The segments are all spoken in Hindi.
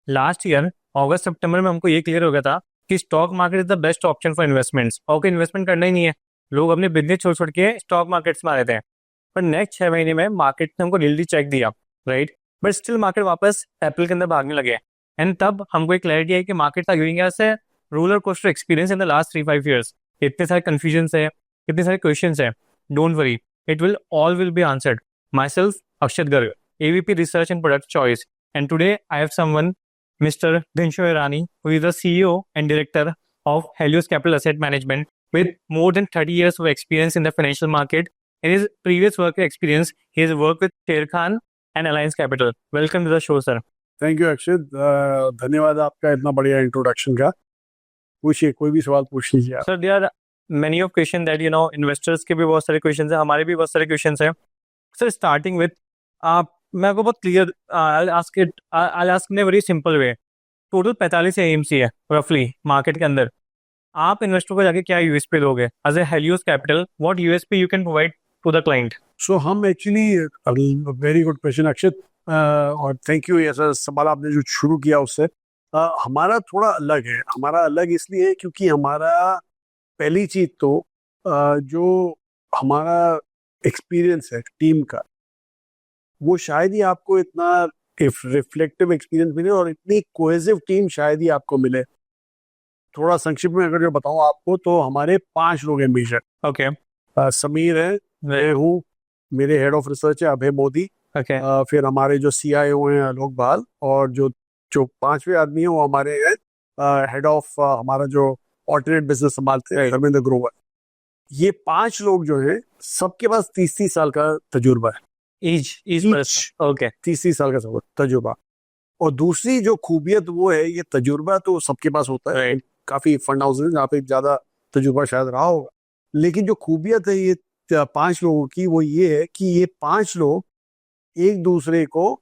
लास्ट ईयर अगस्त सितंबर में हमको ये क्लियर हो गया था कि stock market is the best option for investments, और कोई इन्वेस्टमेंट करना ही नहीं है। लोग अपने बिजनेस छोड़ छोड़ के स्टॉक मार्केट्स में आ रहे थे। पर नेक्स्ट 6 महीने में मार्केट ने हमको रियलिटी चेक दिया, राइट। बट स्टिल मार्केट वापस एप्रिल के अंदर भागने लगे। एंड तब हमको एक क्लैरिटी है कि मार्केट था giving us a roller coaster experience in the last 3-5 years। इतने सारे कंफ्यूजन है, इतने सारे क्वेश्चन है। Don't worry, it will all will be answered. My self Akshat Garg, AVP Research and Product Choice, and today I have someone, Mr. Dinshu Irani, who is the CEO and Director of Helios Capital Asset Management with more than 30 years of experience in the financial market. In his previous work experience, he has worked with Sharekhan and Alliance Capital. Welcome to the show, sir. Thank you अक्षित, धन्यवाद आपका इतना बढ़िया इंट्रोडक्शन का। पूछिए, कोई भी सवाल पूछ लीजिए आप। Sir, there are many of questions that investors के भी बहुत सारे questions हैं, हमारे भी बहुत सारे questions हैं। Sir, starting with मैं आपको बहुत clear I'll ask in a very simple way। Total 45 AMC है रफली मार्केट के अंदर। आप इन्वेस्टर को जाके क्या यूएसपी दोगे as a Helios Capital? What USP you can provide to the client? So हम actually very good question Akshit, और थैंक यू। ऐसा सवाल आपने जो शुरू किया उससे हमारा थोड़ा अलग है। हमारा अलग इसलिए है क्योंकि हमारा पहली चीज तो जो हमारा एक्सपीरियंस है टीम का, वो शायद ही आपको इतना रिफ्लेक्टिव एक्सपीरियंस मिले और इतनी कोहेसिव टीम शायद ही आपको मिले। थोड़ा संक्षिप्त में अगर जो बताऊं आपको, तो हमारे 5 लोग हैं बेशक। ओके। समीर है, मैं हूँ, मेरे हेड ऑफ रिसर्च है अभय मोदी। ओके। फिर हमारे जो CIO हैं आलोक बाल, और जो जो 5वें आदमी है वो हमारे हेड ऑफ हमारा जो ऑल्टरनेट बिजनेस संभालते हैं धर्मेंद्र ग्रोवर। ये 5 लोग जो हैं सबके पास 30-30 साल का तजुर्बा है। ओके। 30 साल का तजुर्बा। और दूसरी जो खूबियत वो है, ये तजुर्बा तो सबके पास होता है, काफी फंड हाउसेज जहाँ पे ज्यादा तजुर्बा शायद रहा होगा, लेकिन जो खूबियत है ये 5 लोगों की, वो ये है कि ये 5 लोग एक दूसरे को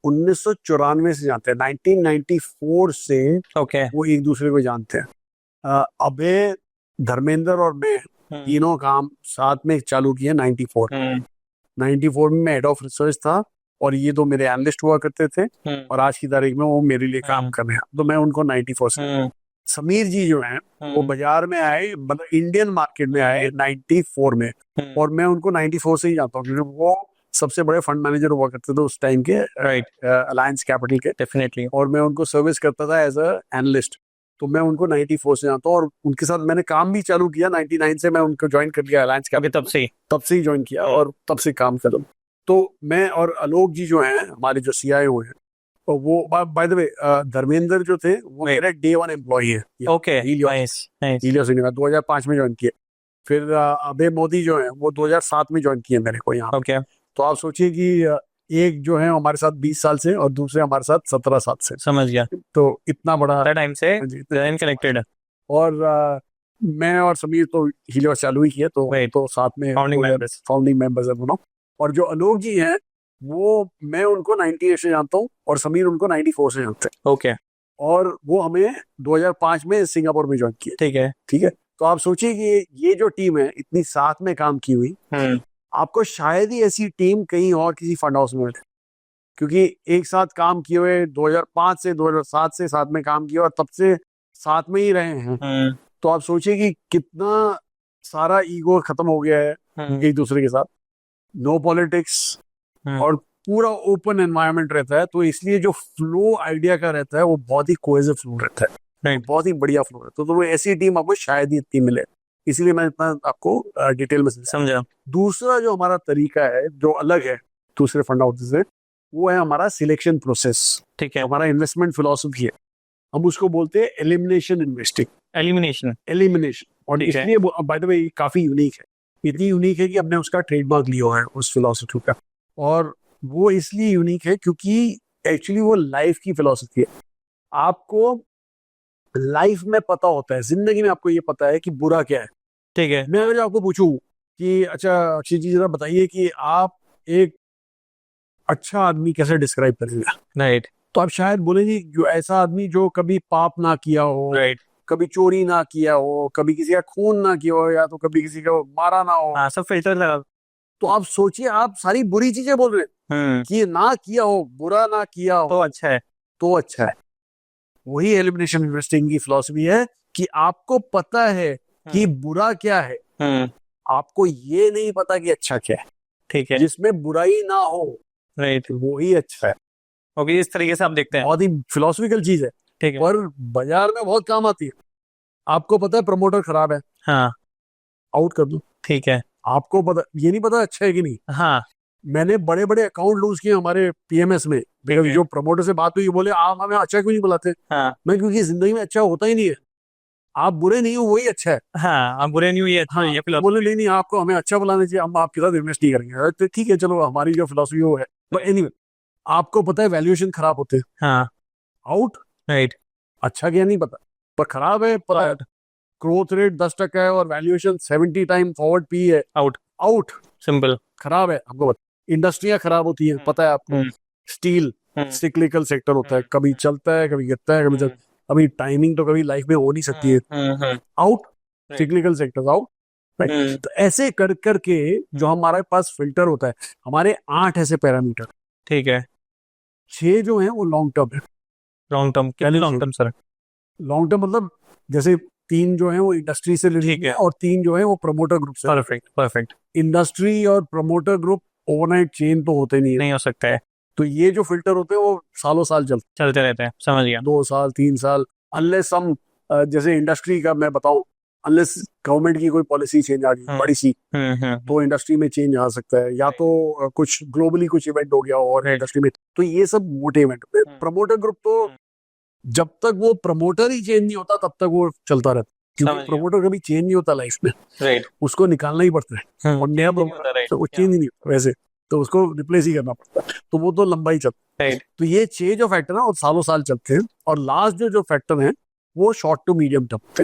1994 से जानते हैं। 1994 से वो एक दूसरे को जानते हैं। अभय, धर्मेंद्र और मैं तीनों काम साथ में चालू किए 94 में। मैं हेड ऑफ रिसर्च था और ये 2 मेरे एनालिस्ट हुआ करते थे, और आज की तारीख में वो मेरे लिए काम कर रहे हैं। तो मैं उनको 94 से। समीर जी जो हैं वो बाजार में आए, मतलब इंडियन मार्केट में आए 94 में, और मैं उनको 94 से ही जानता हूँ क्योंकि वो सबसे बड़े फंड मैनेजर हुआ करते थे उस टाइम के, अलायंस कैपिटल के। डेफिनेटली। और मैं उनको सर्विस करता था एज अ एनालिस्ट। तो मैं उनको 94 से जानता हूँ, और उनके साथ मैंने काम भी चालू किया 99 से। मैं उनको ज्वाइन कर लिया अलायंस कैपिटल, तब से ही ज्वाइन किया और तब से काम कर रहा हूँ। तो मैं और आलोक जी जो हैं हमारे जो CIO हैं, और वो बाय द वे धर्मेंद्र जो थे वो मेरा Day 1 एम्प्लॉई है। ओके, हीलियोस 2005 में ज्वाइन किए। फिर अभय मोदी जो है वो 2007 में ज्वाइन किए मेरे को यहाँ। ओके। तो आप सोचिए कि एक जो है हमारे साथ 20 साल से और दूसरे हमारे साथ 17 साल से। समझ गया। तो इतना बड़ा टाइम से कनेक्टेड है। और मैं और समीर तो हीलियोस चालू ही किए, तो साथ में फाउंडिंग मेंबर्स है दोनों। और जो आलोक जी हैं वो मैं उनको 98 से जानता हूँ और समीर उनको 94 से जानते हैं। ओके। और वो हमें 2005 में सिंगापुर में ज्वाइन किए। ठीक है। तो आप सोचिए कि ये जो टीम है इतनी साथ में काम की हुई, आपको शायद ही ऐसी टीम कहीं और किसी फंड हाउस में मिले, क्योंकि एक साथ काम किए हुए 2005 से 2007 से साथ में काम किया और तब से साथ में ही रहे हैं। तो आप सोचिए कि कितना सारा ईगो खत्म हो गया है एक दूसरे के साथ। नो पॉलिटिक्स, और पूरा ओपन एनवायरनमेंट रहता है। तो इसलिए जो फ्लो आइडिया का रहता है वो बहुत ही कोहेसिव फ्लो रहता है, बहुत ही बढ़िया फ्लो रहता है। तो वो ऐसी टीम आपको शायद ही इतनी मिले, इसीलिए मैं इतना आपको डिटेल में समझा। दूसरा जो हमारा तरीका है जो अलग है दूसरे फंड हाउसेस से, वो है हमारा सिलेक्शन प्रोसेस। ठीक है। हमारा इन्वेस्टमेंट फिलॉसफी है, हम उसको बोलते हैं एलिमिनेशन इन्वेस्टिंग। एलिमिनेशन। और इसलिए बाय द वे काफी यूनिक है, इतनी यूनिक है कि हमने उसका ट्रेडमार्क लिया है उस फिलॉसफी का। और वो इसलिए यूनिक है क्योंकि एक्चुअली वो लाइफ की फिलॉसफी है। आपको लाइफ में पता होता है, जिंदगी में आपको ये पता है कि बुरा क्या है। ठीक है। मैं अगर आपको पूछूं कि अच्छा अक्षय जी जरा बताइए कि आप एक अच्छा आदमी कैसे डिस्क्राइब करेंगे, राइट, तो आप शायद बोलेंगे जो ऐसा आदमी जो कभी पाप ना किया हो, राइट, कभी चोरी ना किया हो, कभी किसी का खून ना किया हो, या तो कभी किसी को मारा ना हो। हाँ, सब फिल्टर लगा। तो आप सोचिए, आप सारी बुरी चीजें बोल रहे हैं कि ना किया हो, बुरा ना किया हो, तो अच्छा है। तो अच्छा है। वही एलिमिनेशन इन्वेस्टिंग की फिलॉसफी है कि आपको पता है कि बुरा क्या है, आपको ये नहीं पता कि अच्छा क्या है। ठीक है, जिसमें बुराई ना हो, राइट, वो ही अच्छा है। ओके, इस तरीके से आप देखते हैं। बहुत ही फिलोसफिकल चीज है, ठीक है, पर बाजार में बहुत काम आती है। आपको पता है प्रमोटर खराब है, हाँ, आउट कर दो। ठीक है, आपको पता, ये नहीं पता अच्छा है कि नहीं। हाँ, मैंने बड़े बड़े अकाउंट लूज किए हमारे पीएमएस में, ठीक है, जो प्रमोटर से बात हुई बोले आप हमें अच्छा क्यों नहीं बुलाते। हाँ, मैं, क्योंकि जिंदगी में अच्छा होता ही नहीं है, आप बुरे नहीं हो वही अच्छा है। हाँ, आप बुरे नहीं हुई है, हाँ, ये तो फिलहाल, बोले नहीं नहीं आपको हमें अच्छा बुलाना चाहिए, हम आपके साथ इन्वेस्ट नहीं करेंगे। अरे तो ठीक है, चलो हमारी जो फिलोसफी वो है। बट एनीवे, आपको पता है वैल्यूएशन खराब होते हैं, हाँ, आउट। राइट, अच्छा क्या नहीं पता, पर खराब है पता है। ग्रोथ रेट 10% है और वैल्यूएशन 70 टाइम फॉरवर्ड पी है, आउट, आउट। सिंपल, खराब है, आपको पता। इंडस्ट्रियां खराब होती हैं, पता है आपको। स्टील सिक्लिकल सेक्टर होता है, कभी चलता है कभी गिरता है, कभी अभी टाइमिंग तो कभी लाइफ में हो नहीं सकती है, out. Cyclical sector out, right. तो ऐसे कर करके जो हमारे पास फिल्टर होता है, हमारे 8 ऐसे पैरामीटर, ठीक है, 6 जो है वो लॉन्ग टर्म है। लॉन्ग टर्म, कितने long term sir? Long term मतलब जैसे 3 जो है वो इंडस्ट्री से ठीक रिलेटेड है, है और 3 जो है वो प्रमोटर ग्रुप से। परफेक्ट, परफेक्ट, इंडस्ट्री और प्रमोटर ग्रुप ओवरनाइट चेंज तो होते नहीं है, नहीं हो सकता है, तो ये जो फिल्टर होते हैं वो सालों साल चलते चलते रहते हैं, समझ गया, हैं, 2 साल 3 साल। अनलेस हम जैसे इंडस्ट्री का मैं बताऊं, अनलेस गवर्नमेंट की कोई पॉलिसी चेंज आ गई बड़ी सी, तो इंडस्ट्री में चेंज आ सकता है, या तो कुछ ग्लोबली कुछ इवेंट हो गया और इंडस्ट्री में, तो ये सब मोटे इवेंट। प्रमोटर ग्रुप तो जब तक वो प्रमोटर ही चेंज नहीं होता तब तक वो चलता रहता है, क्योंकि प्रमोटर कभी चेंज नहीं होता लाइफ में, राइट, उसको निकालना ही पड़ता है और नया प्रमोटर तो वो चेंज ही नहीं होता वैसे, तो उसको रिप्लेस ही करना पड़ता है, तो वो तो लंबा ही चलता है। तो ये 6 जो फैक्टर है वो सालों साल चलते हैं, और लास्ट जो फैक्टर है वो शॉर्ट टू मीडियम टर्म पे।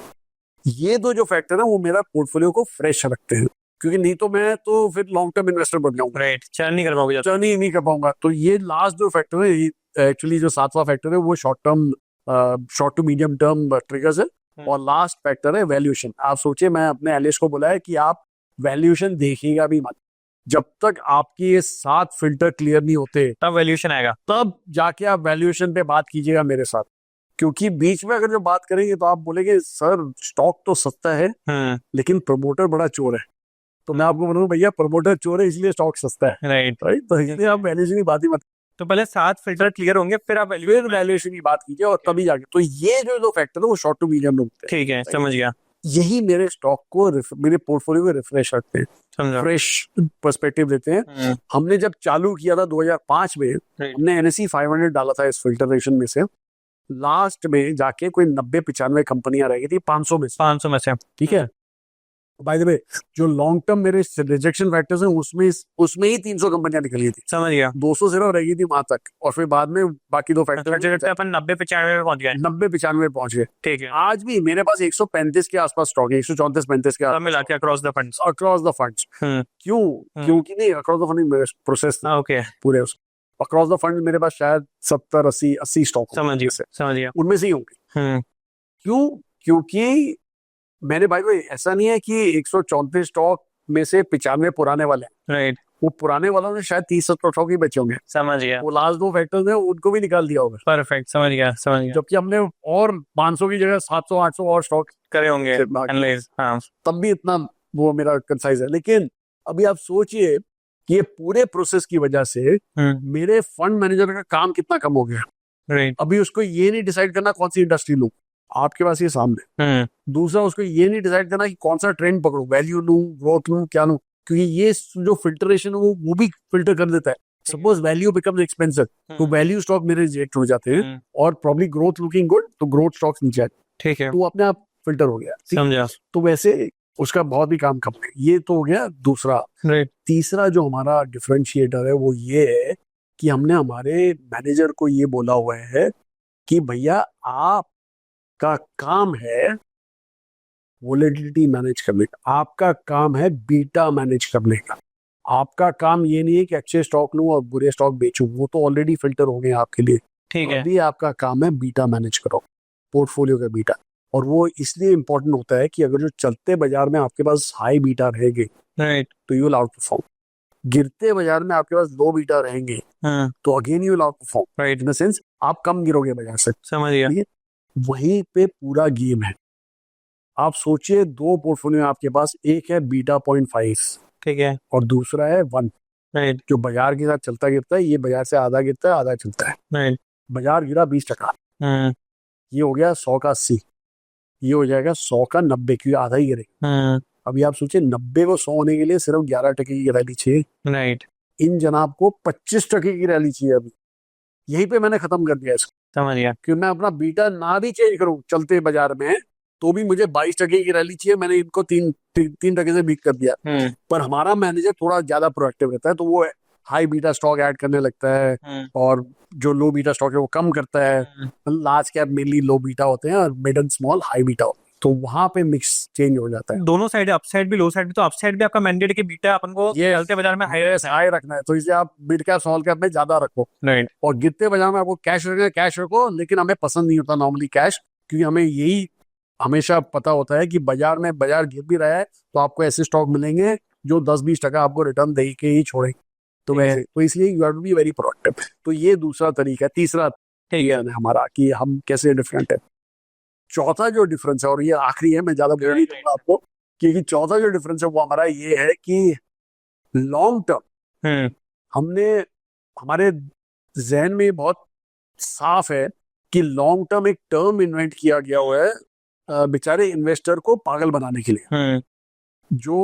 ये जो फैक्टर है वो मेरा पोर्टफोलियो को फ्रेश रखते हैं, क्योंकि नहीं तो मैं तो फिर लॉन्ग टर्म इन्वेस्टर बन जाऊंगा, राइट, चर्न नहीं कर पाओगे, चर्न ही नहीं कर पाऊंगा। तो ये लास्ट जो फैक्टर है, एक्चुअली जो 7वां फैक्टर है वो short to medium term triggers है, और लास्ट फैक्टर है वैल्यूएशन। आप सोचिए, मैं अपने एलिस को बोला है कि आप वैल्यूएशन देखिएगा भी मत, जब तक आपकी ये 7 फिल्टर क्लियर नहीं होते तब वैल्यूएशन आएगा, तब जाके आप वैल्यूएशन पे बात कीजिएगा मेरे साथ। क्योंकि बीच में अगर जो बात करेंगे तो आप बोलेंगे सर स्टॉक तो सस्ता है लेकिन प्रमोटर बड़ा चोर है, तो मैं आपको बोलूंगा भैया प्रमोटर चोर है इसलिए स्टॉक सस्ता है, राइट, राइट। तो इसलिए आप वैल्यूएशन की बात ही मत, तो पहले 7 फिल्टर क्लियर होंगे फिर आप फिर वैल्यूएशन की बात कीजिए और तभी जाके। तो ये जो फैक्टर है वो शॉर्ट टू मीडियम में होते हैं, ठीक है, समझ गया, यही मेरे स्टॉक को मेरे पोर्टफोलियो को रिफ्रेश रखते हैं, समझा, फ्रेश पर्सपेक्टिव देते हैं। हमने जब चालू किया था 2005 में, हमने NSE 500 डाला था इस फिल्टरेशन में से, लास्ट में जाके कोई 90-95 कंपनियां रह गई थी 500 में से, 500 में से, ठीक है। बाय द वे, जो लॉन्ग टर्म मेरे रिजेक्शन फैक्टर्स हैं उसमें ही 300 कंपनियां निकल गई थी, समझ गया, 200 सिर्फ रह गई थी वहां तक, और फिर बाद में बाकी 2 फैक्टर अपन 90-95 में पहुंच गए, 90-95 पहुंच गए। ठीक है, आज भी मेरे पास 135 के आसपास स्टॉक है, 134-35 के सब मिला के across the funds, across the funds. क्यों? क्योंकि नहीं, across the fund process okay, पूरे अक्रॉस द फंड मेरे पास शायद 70-80 स्टॉक, समझ गया, उनमें से ही होंगे। क्यों? क्योंकि मैंने भाई ऐसा नहीं है कि 134 स्टॉक में से 95 पुराने वाले हैं, राइट, वो पुराने वालों ने शायद 30-70 स्टॉक ही बचे होंगे, समझ गया, वो लास्ट 2 फैक्टर्स हैं उनको भी निकाल दिया होगा, परफेक्ट, समझ गया, जबकि हमने और 500 की जगह 700-800 और स्टॉक करे होंगे एनालाइज, हाँ, तब भी इतना वो मेरा कंसाइज है। लेकिन अभी आप सोचिए कि ये पूरे प्रोसेस की वजह से मेरे फंड मैनेजर का काम कितना कम हो गया, राइट, अभी उसको ये नहीं डिसाइड करना कौन सी इंडस्ट्री लूं, आपके पास ये सामने। दूसरा, उसको ये नहीं डिसाइड करना कि कौन सा ट्रेंड पकड़ूं, वैल्यू लूं, ग्रोथ लूं, क्या लूं, क्योंकि ये जो फिल्टरेशन है वो भी फिल्टर कर देता है। सपोज वैल्यू बिकम्स एक्सपेंसिव, तो वैल्यू स्टॉक मेरे रिजेक्ट हो जाते हैं, और प्रॉब्ली ग्रोथ लुकिंग गुड तो ग्रोथ स्टॉक्स नीचे आते, ठीक है, तो अपने आप फिल्टर हो गया, समझा, तो वैसे उसका बहुत ही काम कम है। ये तो हो गया दूसरा। राइट, तीसरा जो हमारा डिफरेंशिएटर है वो ये है कि हमने हमारे मैनेजर को ये बोला हुआ है कि भैया आपका काम है वोलेटिलिटी मैनेज करने का, आपका काम है बीटा मैनेज करने का, आपका काम ये नहीं है कि अच्छे स्टॉक लूं और बुरे स्टॉक बेचूं, वो तो ऑलरेडी फिल्टर हो गए आपके लिए, ठीक है, अभी आपका काम है बीटा मैनेज करो, पोर्टफोलियो का बीटा। और वो इसलिए इंपॉर्टेंट होता है कि अगर जो चलते बाजार में आपके पास हाई बीटा रहेगी, राइट, तो यू विल आउट परफॉर्म, गिरते बाजार में आपके पास लो बीटा रहेंगे तो again you will out perform, right, in the sense आप कम गिरोगे बाजार से। समझ गया। ठीक है, वहीं पे पूरा गेम है। आप सोचिए, दो पोर्टफोलियो आपके पास, एक है बीटा 0.5, ठीक है, और दूसरा है 1, राइट, जो बाजार के साथ चलता गिरता है। ये बाजार से आधा गिरता है, आधा चलता है। राइट, बाजार गिरा 20%, ये हो गया 100 का 80, ये हो जाएगा 100 का 90, क्योंकि आधा ही गिरेगा। अभी आप सोचिए 90 को 100 होने के लिए सिर्फ 11% की रैली चाहिए। राइट, इन जनाब को 25% की रैली चाहिए। अभी यहीं पे मैंने खत्म कर दिया इसको, समझ गया। कि मैं अपना बीटा ना भी चेंज करूं चलते बाजार में, तो भी मुझे 22% की रैली चाहिए। मैंने इनको 3% से बीट कर दिया। पर हमारा मैनेजर थोड़ा ज्यादा प्रोएक्टिव रहता है, तो वो हाई बीटा स्टॉक ऐड करने लगता है, और जो लो बीटा स्टॉक है वो कम करता है। Large cap mainly low beta होते हैं, और mid and small high beta होते हैं, तो वहां पे मिक्स चेंज हो जाता है। दोनों साइड, अपसाइड भी लो साइड भी, तो अपसाइड भी आपका मैंडेट है कि बीटा अपन को ये चलते बाजार में हाई रखना है, तो इसलिए आप मिड कैप स्मॉल कैप में ज्यादा रखो, राइट, और गिरते बाजार में आपको कैश रखना है, कैश रखो। लेकिन हमें पसंद नहीं होता नॉर्मली कैश, क्योंकि हमें यही हमेशा पता होता है कि बाजार में बाजार गिर भी रहा है तो आपको ऐसे स्टॉक मिलेंगे जो 10-20% आपको रिटर्न दे के ही छोड़े। तो वैसे, तो इसलिए you have to be very proactive. तो ये दूसरा तरीका है। तीसरा तरीका है हमारा कि हम कैसे डिफरेंट है। चौथा जो डिफरेंस है, और ये आखिरी है, मैं ज्यादा बोल नहीं दूंगा आपको, क्योंकि चौथा जो डिफरेंस है वो हमारा ये है कि लॉन्ग टर्म, हमने हमारे जहन में बहुत साफ है कि लॉन्ग टर्म एक टर्म इन्वेंट किया गया हुआ है बेचारे इन्वेस्टर को पागल बनाने के लिए। जो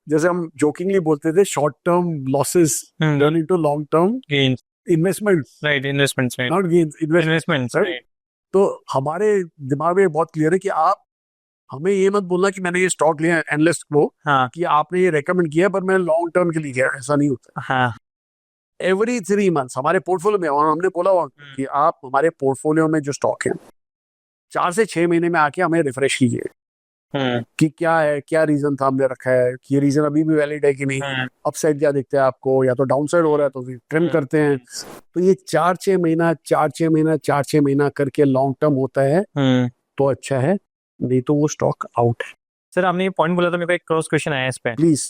जैसे हम जोकिंगली बोलते थे, short term losses turn into long term gains, investment, right, investments, right, not gains, investments, right. तो हमारे दिमाग में बहुत क्लियर है कि आप हमें ये मत बोलना कि मैंने ये स्टॉक लिया एनालिस्ट को, हाँ, कि आपने ये रेकमेंड किया पर मैं लॉन्ग टर्म के लिए किया, ऐसा नहीं होता। हाँ, एवरी 3 मंथ्स हमारे पोर्टफोलियो में, और हमने बोला हुआ कि आप हमारे पोर्टफोलियो में जो स्टॉक है 4 से 6 महीने में आके हमें रिफ्रेश कीजिए कि क्या है, क्या रीजन था हमने रखा है, कि ये रीजन अभी भी वैलिड है कि नहीं, अपसाइड क्या दिखता है आपको, या तो डाउनसाइड हो रहा है तो फिर ट्रिम करते हैं। तो ये 4-6 महीना 4-6 महीना 4-6 महीना करके लॉन्ग टर्म होता है तो अच्छा है, नहीं तो वो स्टॉक आउट है। सर आपने ये पॉइंट बोला था, मेरे को एक क्रॉस क्वेश्चन आया इस पे। प्लीज।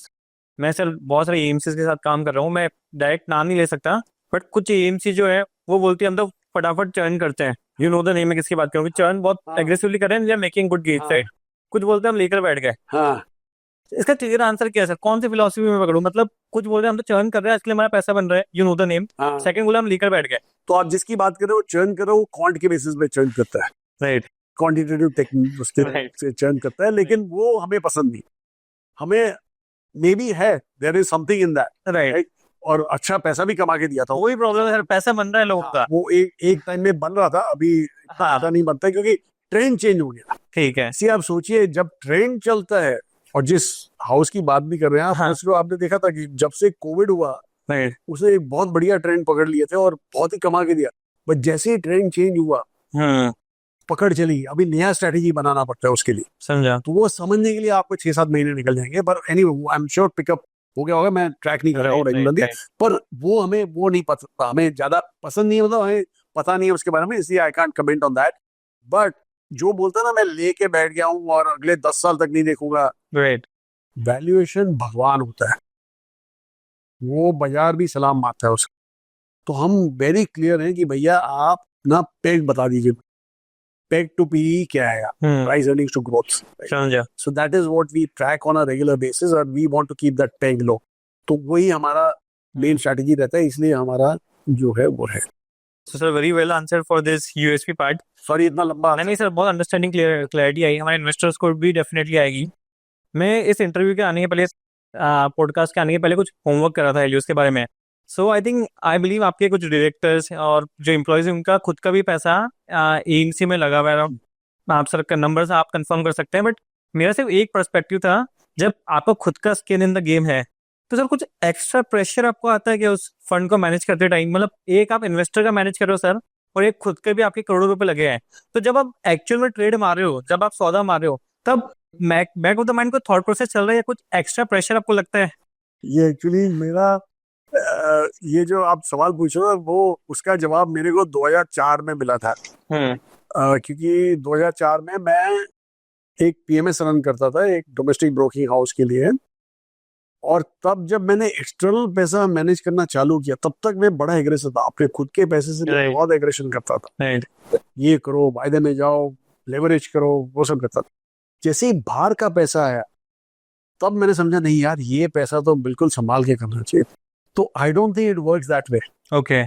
मैं सर बहुत सारे एएमसी के साथ काम कर रहा हूँ, मैं डायरेक्ट नाम नहीं ले सकता, बट कुछ एएमसी जो है वो बोलती है हम तो फटाफट चर्न करते हैं। यू नो द नेम, में किसकी बात करूँ, चर्न बहुत एग्रेसिवली कर रहे हैं, मेकिंग गुड गेट्स है। कुछ बोलते हैं हम लेकर बैठ गए। हाँ, इसका क्लियर आंसर क्या है सर? कौन सी फिलोसफी में पकड़ूं? मतलब कुछ बोल रहे हैं हम तो चर्न कर रहे हैं, इसलिए हमारा पैसा बन रहा है, you know the name. Second बोला हम लेकर बैठ गए। तो आप जिसकी बात कर रहे हो चर्न कर रहे हो, क्वांट के बेसिस पे चर्न करता है, राइट, क्वांटिटेटिव टेक्निक से चर्न करता है, लेकिन वो हमें पसंद नहीं। हमें मे बी है, there is something in that, right, और अच्छा पैसा भी कमा के दिया था। वही प्रॉब्लम है सर, पैसा बन रहा है लोगों का। वो एक टाइम में बन रहा था, अभी ज्यादा नहीं बनता क्योंकि ट्रेंड चेंज हो गया। ठीक है, आप सोचिए, जब ट्रेंड चलता है, और जिस हाउस की बात भी कर रहे हैं आप, जो आपने देखा था कि जब से कोविड हुआ उसने एक बहुत बढ़िया ट्रेंड पकड़ लिए थे और बहुत ही कमा के दिया, बट जैसे ही ट्रेंड चेंज हुआ पकड़ चली। अभी नया स्ट्रेटेजी बनाना पड़ता है उसके लिए, समझा। तो वो समझने के लिए आपको 6-7 महीने निकल जाएंगे। पर anyway I am sure pickup हो गया होगा, मैं ट्रैक नहीं कर रहा हूँ रेगुलरली, पर वो हमें वो नहीं पता, हमें ज्यादा पसंद नहीं, मतलब हमें पता नहीं है उसके बारे में, इसलिए I can't comment on that. But जो बोलता है ना मैं लेके बैठ गया हूँ और अगले 10 साल तक नहीं देखूंगा, राइट, वैल्यूएशन भगवान होता है, वो बाजार भी सलाम मारता है उसको। तो हम वेरी क्लियर हैं कि भैया आप ना पेग बता दीजिए, पेग टू पी क्या है, price earnings to growth. So that is what we track on a regular basis, और we want to keep that peg low. तो वही हमारा मेन स्ट्रेटजी रहता है, इसलिए हमारा जो है वो है। So sir, very well answered for this USP part. Sorry इतना लंबा। नहीं सर, बहुत अंडरस्टैंडिंग क्लैरिटी आई, हमारे इन्वेस्टर्स को भी डेफिनेटली आएगी। मैं इस इंटरव्यू के आने के पहले, पॉडकास्ट के आने के पहले कुछ होमवर्क कर रहा था हेलियोस के बारे में। सो आई थिंक आई बिलीव आपके कुछ डायरेक्टर्स और जो एम्प्लॉयज हैं उनका खुद का भी पैसा एएमसी में लगा हुआ है। आप सर का नंबर्स आप कंफर्म कर सकते हैं, बट मेरा सिर्फ एक पर्सपेक्टिव था, जब आपका खुद का स्किन इन द गेम है तो सर कुछ एक्स्ट्रा प्रेशर आपको आता है कि उस फंड को मैनेज करते टाइम? मतलब एक आप इन्वेस्टर का मैनेज कर रहे हो सर, और एक खुद के भी आपके करोड़ों रुपए लगे हैं, तो जब आप एक्चुअल में ट्रेड मार रहे हो, जब आप सौदा मार रहे हो, तब बैक ऑफ द माइंड को थॉट प्रोसेस चल रहा है या कुछ एक्स्ट्रा प्रेशर आपको लगता है? ये एक्चुअली मेरा ये जो आप सवाल पूछ रहे हो, वो उसका जवाब मेरे को 2004 में मिला था। क्योंकि 2004 में मैं एक पीएमएस रन करता था एक डोमेस्टिक ब्रोकिंग हाउस के लिए, और तब जब मैंने एक्सटर्नल पैसा मैनेज करना चालू किया, तब तक मैं बड़ा एग्रेसिव था, अपने खुद के पैसे से मैं बहुत एग्रेशन करता था। ये करो, वायदे में जाओ, लेवरेज करो, वो सब करता था। जैसे ही बाहर का पैसा आया, तब मैंने समझा नहीं यार, ये पैसा तो बिल्कुल संभाल के करना चाहिए। तो आई don't think it works that way. Okay,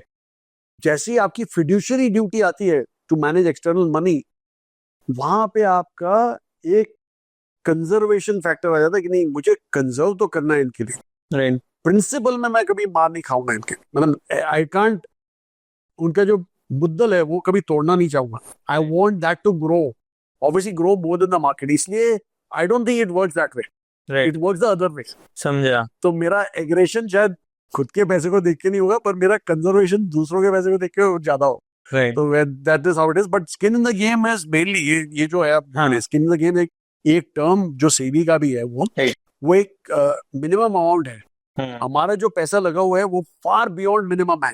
जैसे ही आपकी फिड्यूशियरी ड्यूटी आती है टू मैनेज एक्सटर्नल मनी, वहां पे आपका एक कंजर्वेशन फैक्टर आ जाता है कि नहीं, मुझे कंजर्व तो करना है इनके लिए। प्रिंसिपल में मैं कभी मार नहीं खाऊंगा इनके, मतलब आई कांट, उनका जो मुद्दल है वो कभी तोड़ना नहीं चाहूंगा। I want that to grow, obviously grow more than the market. इसलिए I don't think it works that way, it works the other way. समझा। तो मेरा एग्रेशन शायद खुद के पैसे को देख के नहीं होगा, पर मेरा कंजर्वेशन दूसरों के पैसे को देख के ज्यादा हो। तो that is how it is. But skin in the game is mainly ये जो है, स्किन इन द गेम एक टर्म जो सेबी का भी है, वो एक मिनिमम अमाउंट है। हमारा जो पैसा लगा हुआ है वो फार बियॉन्ड मिनिमम है,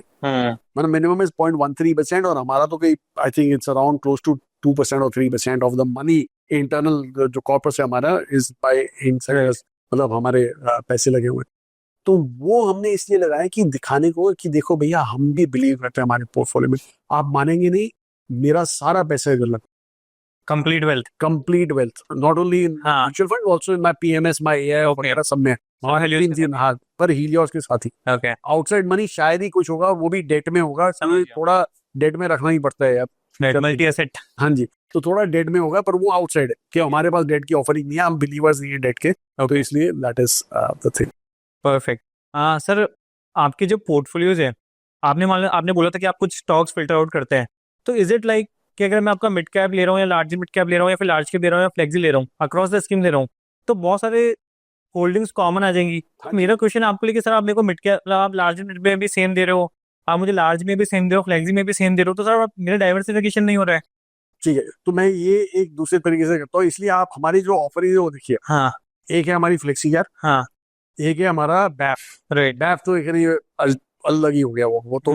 मतलब मिनिमम इज 0.13%, और हमारा तो कहीं I think it's around close to 2% और 3% ऑफ द मनी इंटरनल जो कॉर्पस है हमारा इज बाय इनसाइड, मतलब हमारे पैसे लगे हुए। तो वो हमने इसलिए लगाया कि दिखाने को कि देखो भैया, हम भी बिलीव करते हैं हमारे पोर्टफोलियो में। आप मानेंगे नहीं, मेरा सारा पैसा इधर लगा, complete wealth, not only in mutual fund, also in my PMS, my AI वगैरह सब में, पर हीलियोस के साथ ही। आउटसाइड मनी शायद ही कुछ होगा, वो भी डेट में होगा, थोड़ा डेट में रखना ही पड़ता है यार, मल्टी एसेट। हाँ जी, तो थोड़ा डेट में होगा, पर वो आउटसाइड है कि हमारे पास डेट की ऑफरिंग नहीं है, हम बिलीवर्स नहीं है डेट के, तो इसलिए that is the thing. Perfect. Sir, आपके जो पोर्टफोलियोज है, आपने बोला था कि आप कुछ स्टॉक्स फिल्टर आउट करते हैं, तो इज इट लाइक कि अगर मैं आपका मिड कैप ले रहा हूँ या लार्ज मिड कैप ले रहा हूँ या फिर लार्ज कैप ले रहा हूँ या फ्लेक्सी ले रहा हूँ, अक्रॉस द स्कीम ले रहा हूँ, तो बहुत सारे होल्डिंग्स कॉमन आ जाएंगी। मेरा क्वेश्चन आपको लेके, सर आप मेरे को मिड कैप, आप लार्ज मिड में भी सेम दे रहे हो, आप मुझे लार्ज में भी सेम दे रहे हो, फ्लेक्सी में भी सेम दे रहे हो, तो सर आप मेरा डाइवर्सिफिकेशन नहीं हो रहा है। ठीक है, तो मैं ये एक दूसरे तरीके से करता हूँ, इसलिए आप हमारी जो ऑफरिंग है वो देखिए। हाँ, एक है हमारी फ्लेक्सी कैप, हाँ, एक है हमारा बैफ। बैफ तो एक अलग ही हो गया, वो तो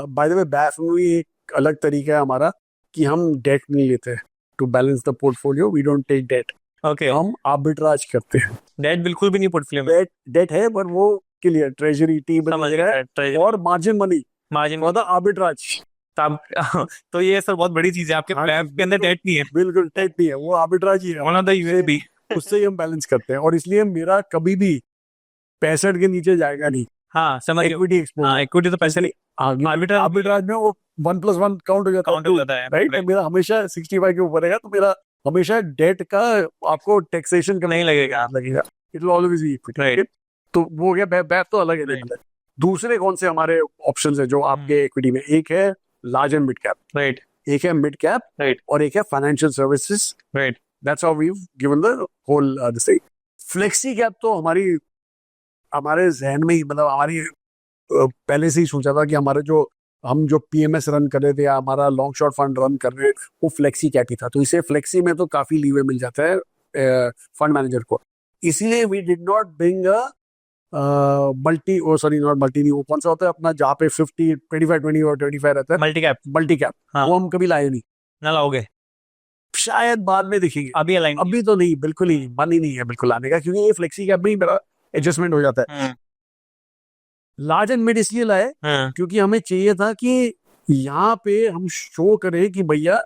बाय द वे बैफ में भी एक अलग तरीका है हमारा कि हम डेट नहीं लेते to balance the portfolio, we don't take debt. Okay, हम आर्बिट्राज करते हैं। डेट बिल्कुल भी नहीं पोर्टफोलियो में। डेट है, पर वो के लिए ट्रेजरी टी और margin money for the arbitrage. तो ये सर बहुत बड़ी चीज है, आपके बैफ के अंदर डेट नहीं है। बिल्कुल डेट नहीं है, वो आर्बिट्राज ही है, वन ऑफ द यूएबी, उससे ही हम बैलेंस करते हैं, और इसलिए मेरा कभी भी 65 के नीचे जाएगा नहीं। हाँ, समझ, इक्विटी एक्सपोजर, इक्विटी तो पैसे नहीं, आर्बिट्राज में वो 1+1 काउंट हो जाता है, राइट। मेरा हमेशा 65 के ऊपर रहेगा, तो मेरा हमेशा डेट का आपको टैक्सेशन का नहीं लगेगा, it will always be equity. तो वो हो गया, बैफ तो अलग है। दूसरे कौन से हमारे ऑप्शंस है जो आपके इक्विटी में? एक है large and mid cap, right, एक है मिड कैप, राइट, और एक है financial services, right. That's how we have given the whole this thing. Flexi cap तो हमारे जहन में ही, मतलब हमारी पहले से ही सोचा था कि हमारे हम जो पीएमएस रन कर रहे थे या हमारा लॉन्ग शॉर्ट फंड रन कर रहे हैं, वो फ्लेक्सी कैप ही था। तो इसे फ्लेक्सी में तो काफी लीवे मिल जाता है फंड मैनेजर को, इसीलिए we did not bring multi, not multi नहीं, वो कौन सा होता है अपना जहाँ पे 50, 25, 20 और 25 रहता है, मल्टी कैप। हाँ। वो हम कभी लाए नहीं, ना लाओगे, शायद बाद में देखेंगे, अभी तो नहीं, बिल्कुल ही मन ही नहीं है बिल्कुल लाने का, क्योंकि ये फ्लेक्सी कैप में ही मेरा एडजस्टमेंट हो जाता है। लार्ज एंड मिड इसलिए लाए क्योंकि हमें चाहिए था कि यहाँ पे हम शो करें कि भैया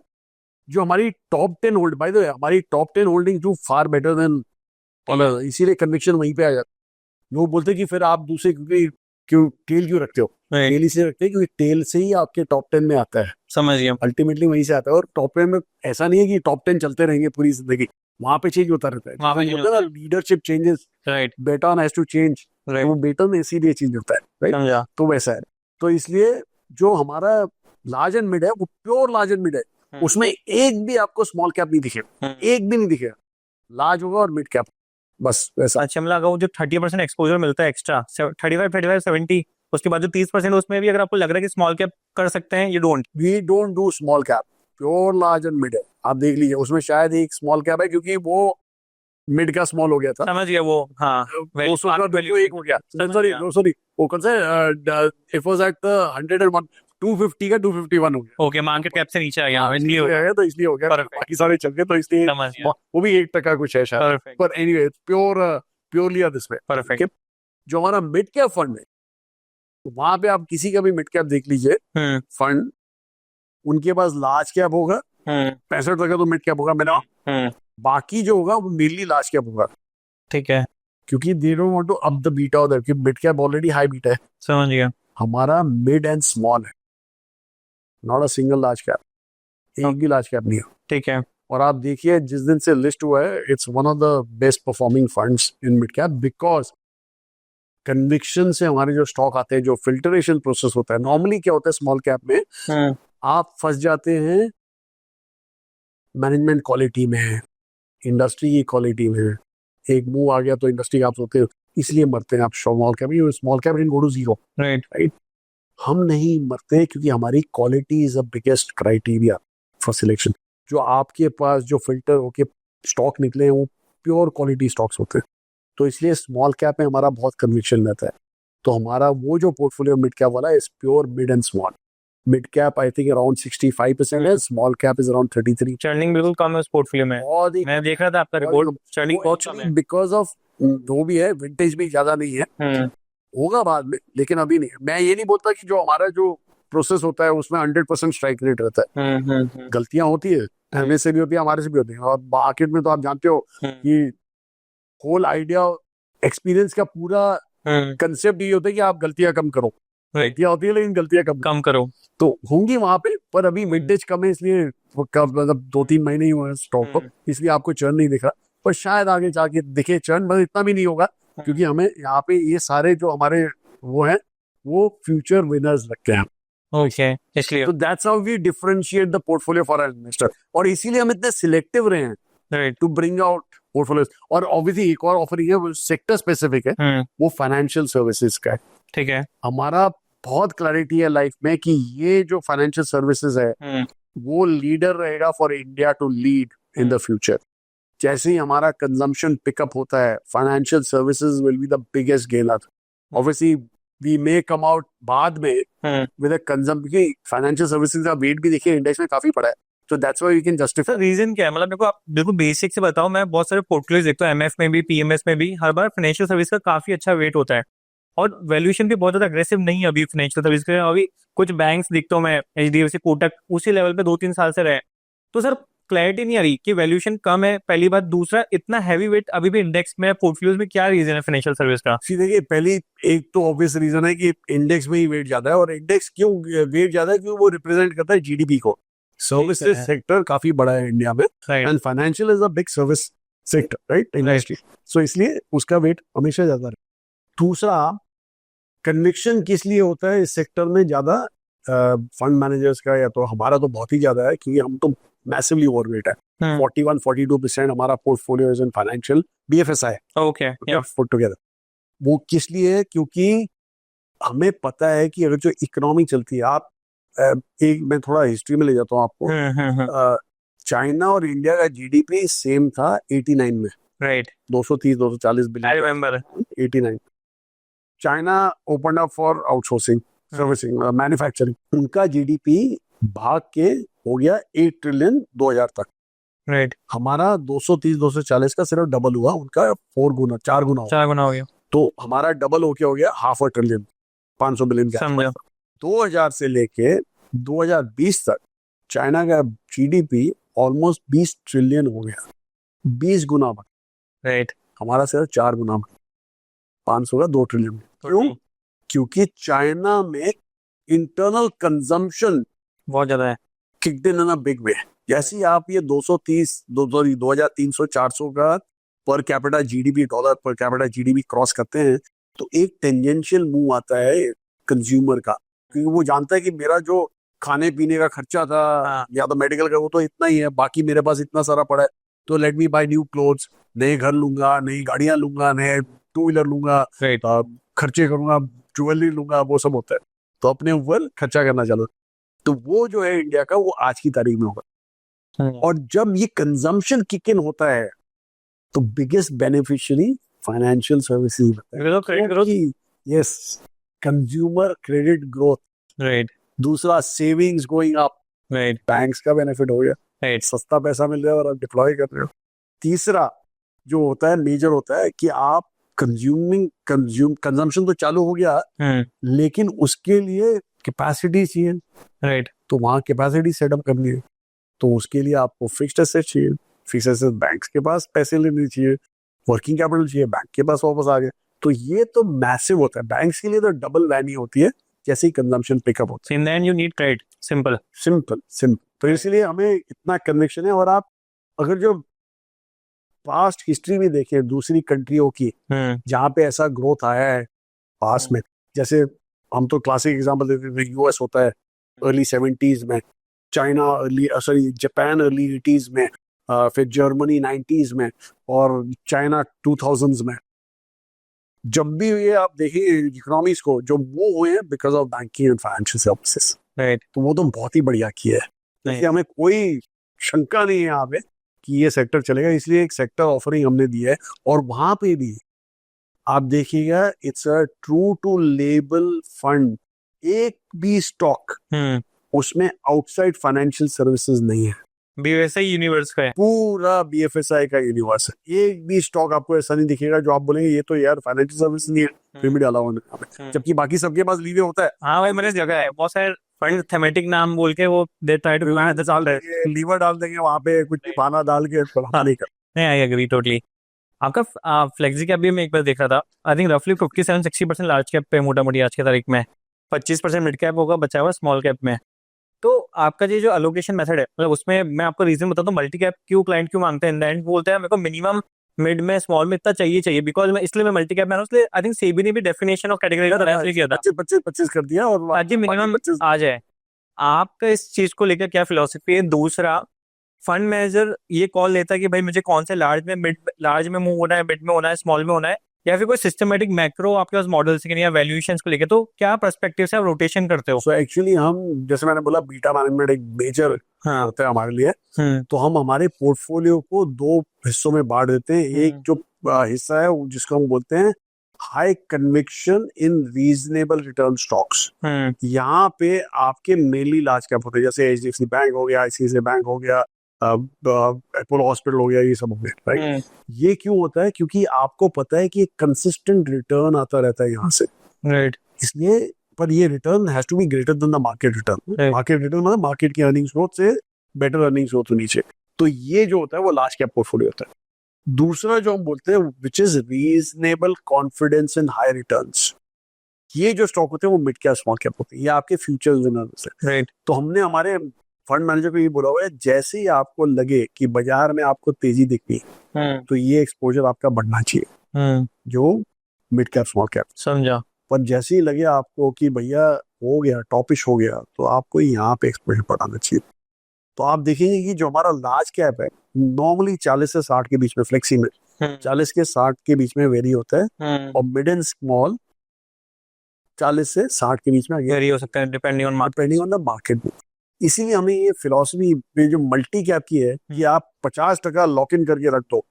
जो हमारी टॉप 10 होल्ड, बाय द वे हमारी टॉप 10 होल्डिंग जो फार बेटर देन, इसीलिए कन्विक्शन वहीं पे आ जाता। लोग बोलते कि फिर आप दूसरे क्यों टेल रखते हो? टेल इसलिए रखते हैं क्योंकि टेल से ही आपके टॉप 10 में आता है, समझिए, अल्टीमेटली वहीं से आता है। और टॉप 10 में ऐसा नहीं है कि टॉप 10 चलते रहेंगे पूरी जिंदगी, वहां पे चेंज होता रहता है, leadership changes, right, baton has to change, वो बेटन इसीलिए चेंज होता है, राइट। तो वैसा है, तो इसलिए जो हमारा लार्ज एंड मिड है वो प्योर लार्ज एंड मिड है, उसमें एक भी आपको स्मॉल कैप नहीं दिखेगा, एक भी नहीं दिखेगा, लार्ज होगा और मिड कैप, बस वैसा। अच्छा, मतलब वो जो 30% एक्सपोजर मिलता है एक्स्ट्रा, 35, 70, उसके बाद जो 30% उसमें भी अगर आपको लग रहा है कि स्मॉल कैप कर सकते हैं, we don't do small cap, pure large and mid है, आप देख लीजिए, उसमें शायद एक स्मॉल कैप है क्योंकि वो मिड का स्मॉल हो गया था, समझ गया वो, हाँ, एक हो गया, सॉरी वो कौन सा, इट वाज एट द 101, 250 का 251 हो गया, ओके, मार्केट कैप से नीचे आ गया, तो इसलिए हो गया, बाकी सारे चल गए, तो इसलिए वो भी 1% कुछ है शायद, पर anyway purely this way, perfect. जो हमारा मिड कैप फंड है, तो वहां पे आप किसी का भी मिड कैप देख लीजिए फंड, उनके पास लार्ज कैप होगा, 65 तक का तो मिड कैप होगा मिनिमम, बाकी जो होगा वो मेनली लार्ज कैप होगा। ठीक है, क्योंकि they don't want to up the beta of that, क्योंकि mid cap already high beta है। समझ गया। हमारा मिड एंड स्मॉल है, not a single large cap, एक भी लार्ज कैप नहीं है। ठीक है। और आप देखिए जिस दिन से लिस्ट हुआ है, it's one of the best performing funds in mid cap, because conviction से हमारे जो स्टॉक आते हैं, जो फिल्टरेशन प्रोसेस होता है, नॉर्मली क्या होता है स्मॉल कैप में, आप फंस जाते हैं मैनेजमेंट क्वालिटी में, इंडस्ट्री की क्वालिटी में, एक मूव आ गया तो इंडस्ट्री आप सोते हो, इसलिए मरते हैं आप small cap, small cap didn't go to zero, right. हम नहीं मरते क्योंकि हमारी quality is the biggest criteria for selection. जो आपके पास जो फिल्टर होके स्टॉक निकले हैं वो प्योर क्वालिटी स्टॉक्स होते हैं, तो इसलिए स्मॉल कैप में हमारा बहुत कन्विक्शन रहता है। तो हमारा वो जो पोर्टफोलियो मिड कैप वाला है, pure mid and small. Mid cap I think around 65% है, small cap is around 33। Churning बिल्कुल कम है उस पोर्टफोलियो में, और मैं देख रहा था आपका रिपोर्ट, चर्निंग बहुत कम है। बिकॉज ऑफ जो भी है, विंटेज भी ज्यादा नहीं है, होगा बाद में, लेकिन अभी नहीं। मैं ये नहीं बोलता कि जो हमारा जो प्रोसेस होता है उसमें 100% स्ट्राइक रेट रहता है, गलतियां होती है, हमें से भी होती है, हमारे से भी होती है। और मार्केट में तो आप जानते हो कि होल आइडिया एक्सपीरियंस का पूरा कंसेप्ट ये होता है कि आप गलतियां कम करो, गलतियां होती है लेकिन गलतियां कम करो, तो होंगी वहां पे। पर अभी विंटेज कम है, इसलिए मतलब 2-3 महीने ही हुए स्टॉक को, इसलिए आपको चर्न नहीं दिख रहा, पर शायद आगे जाके दिखे चर्न, बस इतना भी नहीं होगा, क्योंकि हमें यहाँ पे ये सारे जो हमारे वो हैं वो फ्यूचर विनर्स लगते हैं। ओके, इसलिए तो that's how we differentiate the portfolio for an investor, और इसीलिए हम इतने सिलेक्टिव रहे हैं, right, to bring out portfolios. और ऑब्वियसली एक और ऑफरिंग है, वो सेक्टर स्पेसिफिक है, वो फाइनेंशियल सर्विसेज का है। ठीक है। हमारा बहुत क्लैरिटी है लाइफ में कि ये जो फाइनेंशियल सर्विसेज है वो लीडर रहेगा for India to lead in the future. जैसे ही हमारा कंजम्पशन पिकअप होता है, financial services will be the biggest gainer. Obviously we may come out बाद में with a consumption, financial services का वेट भी देखिए इंडेक्स में काफी पड़ा है, तो that's why we can justify. Reason क्या है, मतलब मेरे को आप बिल्कुल बेसिक से बताओ। मैं बहुत सारे पोर्टफोलियोज देखता हूँ, एमएफ में भी, पीएमएस में भी, हर बार फाइनेंशियल सर्विस का काफी अच्छा वेट होता है, और वैल्यूएशन भी बहुत ज्यादा अग्रेसिव नहीं है अभी फाइनेंशियल सर्विस के। अभी कुछ बैंक्स दिखता हूँ मैं, एचडीएफसी, कोटक उसी लेवल पे 2-3 साल से रहे, तो सर क्लैरिटी नहीं आ रही कि वैल्यूएशन कम है, पहली बात। दूसरा, इतना हैवी वेट अभी भी इंडेक्स में, पोर्टफोलियोज में, क्या रीजन है फाइनेंशियल सर्विस का? देखिए, पहली एक तो ऑब्वियस रीजन है कि इंडेक्स में ही वेट ज्यादा है, और इंडेक्स क्यों वेट ज्यादा है? क्योंकि वो रिप्रेजेंट करता है जीडीपी को। सर्विसेज सेक्टर काफी बड़ा है इंडिया में, and financial is a big service sector, right, industry, so इसलिए उसका वेट हमेशा ज्यादा है। दूसरा, कन्विक्शन किस लिए होता है इस सेक्टर में ज्यादा फंड मैनेजर्स का, या तो हमारा तो बहुत ही ज्यादा है क्योंकि हम तो मैसिवली ओवरवेट है। 41-42% हमारा portfolio is in financial BFSI, okay, put together. वो किस लिए है? क्योंकि हमें पता है कि अगर जो इकोनॉमी चलती है, आप एक, मैं थोड़ा हिस्ट्री में ले जाता हूँ आपको। चाइना और इंडिया का जीडीपी सेम था 89 में, right, 230-240 billion, I remember 89। China open up for outsourcing, servicing, manufacturing, उनका जीडीपी भाग के हो गया 8 ट्रिलियन 2000 तक, राइट। हमारा 230-240 का सिर्फ डबल हुआ, उनका 4 गुना 4 गुना हो गया, तो हमारा डबल होके हो गया ½ ट्रिलियन, 500 बिलियन का। 2000 से लेके 2020 तक चाइना का जीडीपी ऑलमोस्ट 20 ट्रिलियन हो गया, 20 गुना बढ़, राइट। हमारा सिर्फ 4 गुना बढ़, 500 का 2 ट्रिलियन। क्यों? क्योंकि चाइना में इंटरनल कंजम्पशन बहुत ज्यादा है, kicked in a big way. जैसे ही आप ये 2300-400 का per capita GDP, dollar per capita GDP cross करते हैं, तो एक टेंजेंशियल मूव आता है कंज्यूमर का, क्योंकि वो जानता है कि मेरा जो खाने पीने का खर्चा था या तो मेडिकल का, वो तो इतना ही है, बाकी मेरे पास इतना सारा पड़ा है, तो let me buy new clothes, नए घर लूंगा, नई गाड़ियां लूंगा, नए 2 व्हीलर लूंगा, खर्चे करूंगा, ज्वेलरी लूंगा, वो सब होता है, तो अपने ऊपर खर्चा करना चालू। तो वो जो है इंडिया का, वो आज की तारीख में होगा। और जब ये कंजम्पशन किक इन होता है, तो biggest beneficiary financial services, yes, consumer credit growth, right. दूसरा, savings going up, right, banks का बेनिफिट हो गया, राइट, सस्ता पैसा मिल रहा है और आप डिप्लॉय कर रहे हो। तीसरा जो होता है, मेजर होता है, कि आप कंजम्पशन तो चालू हो गया, लेकिन उसके लिए कैपेसिटी चाहिए, राइट। तो वहाँ कैपेसिटी सेटअप करनी है, तो उसके लिए आपको फिक्स्ड एसेट चाहिए, फिक्स्ड एसेट बैंक के पास पैसे लेने चाहिए, वर्किंग कैपिटल चाहिए, बैंक के पास वापस आ गए, तो ये तो मैसिव होता है। बैंक्स के लिए तो डबल वैनी होती है जैसे ही कंजम्पशन पिकअप होता in the end you need credit, simple. है। सिंपल तो इसलिए हमें इतना कन्विक्शन है। और आप अगर जो पास्ट हिस्ट्री भी देखें दूसरी कंट्रियों की जहाँ पे ऐसा ग्रोथ आया है पास्ट में, जैसे हम तो क्लासिक एग्जांपल देते थे, यूएस होता है अर्ली 70s में, चाइना जापान अर्ली 80s में, फिर जर्मनी 90s में, और चाइना 2000s में। जब भी ये आप देखिए इकोनॉमीज को जो मूव हुए हैं because of banking and financial services, right. तो वो तो बहुत ही बढ़िया किया है। इसलिए हमें कोई शंका नहीं है यहाँ पे कि ये सेक्टर चलेगा, इसलिए एक सेक्टर ऑफरिंग हमने दिया है। और वहां पे भी आप देखिएगा it's a true to label fund, एक भी स्टॉक उसमें आउटसाइड फाइनेंशियल सर्विसेज नहीं है, बीएफएसआई यूनिवर्स का है, पूरा बीएफएसआई का यूनिवर्स है। एक भी स्टॉक आपको ऐसा नहीं दिखेगा जो आप बोलेंगे ये तो यार फाइनेंशियल सर्विस नहीं है, फिर भी डाला हुआ, जबकि बाकी सबके पास लीवे होता है। हाँ भाई, मेरे जगह है बहुत सारे फंड थेमेटिक नाम बोल के वो दे ट्राई टू लीवर डाल देंगे वहां पे, कुछ पाना डाल के नहीं कर। नहीं, आई एग्री टोटली। आपका फ्लेक्सी कैप भी मैं एक बार देख रहा था, आई थिंक रफली 57-60% लार्ज कैप पे मोटा मोटी आज की तारीख में, 25% मिड कैप होगा, बचा हुआ स्मॉल कैप में। तो आपका ये जो एलोकेशन मेथड है, मतलब उसमें मैं आपको रीजन बताता हूँ मल्टी कैप क्यों क्लाइंट क्यों मांगते हैं। इन द एंड बोलते हैं मेरे को मिनिमम मिड में स्मॉल में इतना चाहिए बिकॉज मैं इसलिए मैं मल्टी कैप में हूँ, इसलिए आई थिंक सेबी ने भी डेफिनेशन ऑफ कैटेगरी का तरह किया था 25 कर दिया और आज मिनिमम आ जाए। आपका इस चीज को लेकर क्या फिलोसफी है? दूसरा, फंड मैनेजर ये कॉल लेता है कि भाई मुझे कौन से लार्ज में मूव होना है, मिड में होना है, स्मॉल में होना है, या फिर कोई सिस्टमेटिक मैक्रो आपके पास मॉडल्स के या वैल्यूएशंस को लेके, तो क्या पर्सपेक्टिव से आप रोटेशन करते हो? सो एक्चुअली हम, जैसे मैंने बोला, बीटा मैनेजमेंट एक मेजर होता है हमारे लिए, तो हम हमारे पोर्टफोलियो को दो हिस्सों में बांट देते हैं। एक जो हिस्सा है जिसको हम बोलते हैं high conviction in reasonable return stocks, यहाँ पे आपके मेनली लार्ज कैप होते हैं, जैसे एचडीएफसी बैंक हो गया, आईसीआईसीआई बैंक हो गया, अपोलो हॉस्पिटल हो गया, ये सब हो गया, राइट। ये क्यों होता है? क्योंकि आपको पता है कि एक कंसिस्टेंट रिटर्न आता रहता है यहाँ से, राइट। इसलिए, पर ये return has to be greater than the market return. Market return मतलब मार्केट की अर्निंग्स ग्रोथ से बेटर अर्निंग्स ग्रोथ होनी चाहिए। तो ये जो होता है वो लार्ज कैप पोर्टफोलियो होता है। दूसरा जो हम बोलते हैं which is reasonable confidence in high returns, ये जो स्टॉक होते हैं वो मिड कैप स्मॉल कैप होते हैं, ये आपके फ्यूचर विनर्स है, राइट। तो हमने हमारे फंड मैनेजर को ये बोला हुआ है जैसे ही आपको लगे कि बाजार में आपको तेजी दिखनी है तो ये एक्सपोजर आपका बढ़ना चाहिए, जो मिड कैप स्मॉल कैप, समझा। पर जैसे ही लगे आपको कि भैया हो गया टॉपिश हो गया, तो आपको यहाँ पे एक्सपोजर बढ़ाना चाहिए। तो आप देखेंगे कि जो हमारा लार्ज कैप है नॉर्मली 40 से 60 के बीच में, फ्लेक्सी में 40 के 60 के बीच में वेरी होता है, और मिड एंड स्मॉल 40 से 60 के बीच में वेरी हो सकता है डिपेंडिंग ऑन द मार्केट। इसीलिए हमें ये फिलॉसफी जो मल्टी कैप की है कि आप 50% लॉक इन करके रख दो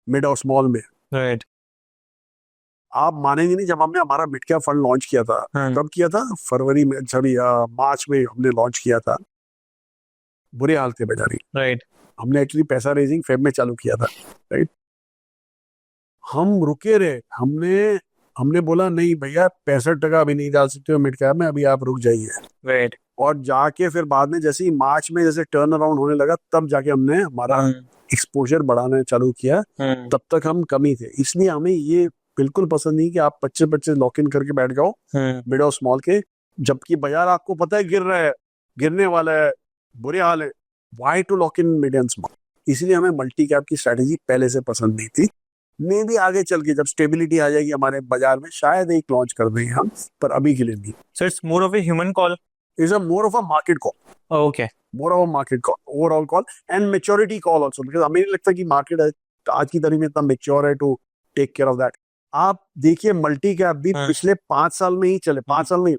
मिड और स्मॉल में, राइट। आप मानेंगे नहीं, जब हमने हमारा मिड कैप फंड लॉन्च किया था, कब किया था? फरवरी में, सॉरी मार्च में हमने लॉन्च किया था, बुरे हाल थे बेचारी, राइट। हमने एक्चुअली पैसा रेजिंग फेब में चालू किया था, राइट। हम रुके रहे, हमने बोला नहीं भैया 65% अभी नहीं डाल सकते हो मिड कैप में, अभी आप रुक जाइए, राइट। और जाके फिर बाद में जैसे ही मार्च में जैसे टर्न अराउंड होने लगा, तब जाके हमने हमारा एक्सपोजर बढ़ाना चालू किया, तब तक हम कम ही थे। इसलिए हमें ये बिल्कुल पसंद नहीं कि आप 25% लॉक इन करके बैठ जाओ मिड और स्मॉल के, जबकि बाजार आपको पता है गिर रहा है, गिरने वाला है, बुरे हाल है, why to lock in mid and small. इसलिए हमें मल्टी कैप की स्ट्रेटेजी पहले से पसंद नहीं थी। मे भी आगे चल के जब स्टेबिलिटी आ जाएगी हमारे बाजार में, शायद एक लॉन्च कर देंगे हम, पर अभी के लिए नहीं। So it's more of a human call, is a more of a market call, okay, more of a market call, overall call and maturity call also, because हमें नहीं लगता कि मार्केट आज की तारीख में इतना मैच्योर है to take care of that. आप देखिए मल्टी कैप भी पिछले 5 साल में ही चले, 5 साल नहीं,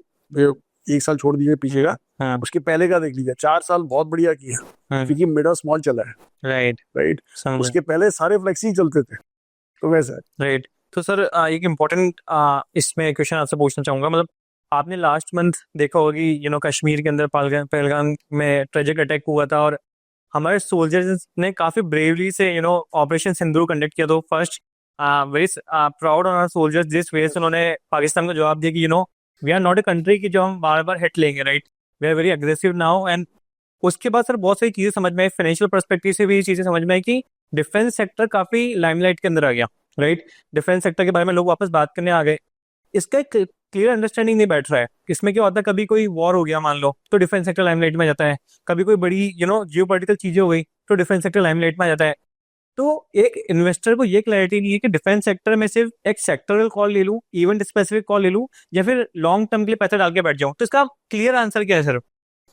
एक साल छोड़ दीजिए पीछे का, उसके पहले का देख लीजिए, 4 साल बहुत बढ़िया किया, क्योंकि मिड और स्मॉल चला है, राइट, राइट। उसके पहले सारे फ्लेक्सी चलते थे, तो वैसा है, राइट। तो सर एक इम्पोर्टेंट इसमें क्वेश्चन आपसे पूछना चाहूंगा, मतलब आपने लास्ट मंथ देखा होगा कि कश्मीर के अंदर पहलगाम में ट्रेजिक अटैक हुआ था, और हमारे सोल्जर्स ने काफी ब्रेवली से ऑपरेशन सिंदूर कंडक्ट किया। तो first very proud on our soldiers जिस वे से उन्होंने पाकिस्तान को जवाब दिया कि we are not a country की जो हम बार बार हिट लेंगे, right, we are very aggressive now. And उसके बाद सर बहुत सारी चीज़ें समझ में आई, फाइनेंशियल पर्सपेक्टिव से भी ये चीज़ें समझ में आई कि डिफेंस सेक्टर काफ़ी लाइमलाइट के अंदर आ गया, राइट। डिफेंस सेक्टर के बारे में लोग वापस बात करने आ गए। इसका एक क्लियर अंडरस्टैंडिंग नहीं बैठ रहा है। इसमें क्या होता है, कभी कोई वॉर हो गया मान लो तो डिफेंस सेक्टर लाइमलाइट में आ जाता है, कभी कोई बड़ी जियोपॉलिटिकल चीज़ें हो गई तो डिफेंस सेक्टर लाइमलाइट में आ जाता है। तो एक इन्वेस्टर को ये क्लैरिटी नहीं है कि डिफेंस सेक्टर में सिर्फ एक सेक्टरल कॉल ले लूँ, इवेंट स्पेसिफिक कॉल ले लूँ, या फिर लॉन्ग टर्म के लिए पैसा डाल के बैठ जाऊँ। तो इसका क्लियर आंसर क्या है सर?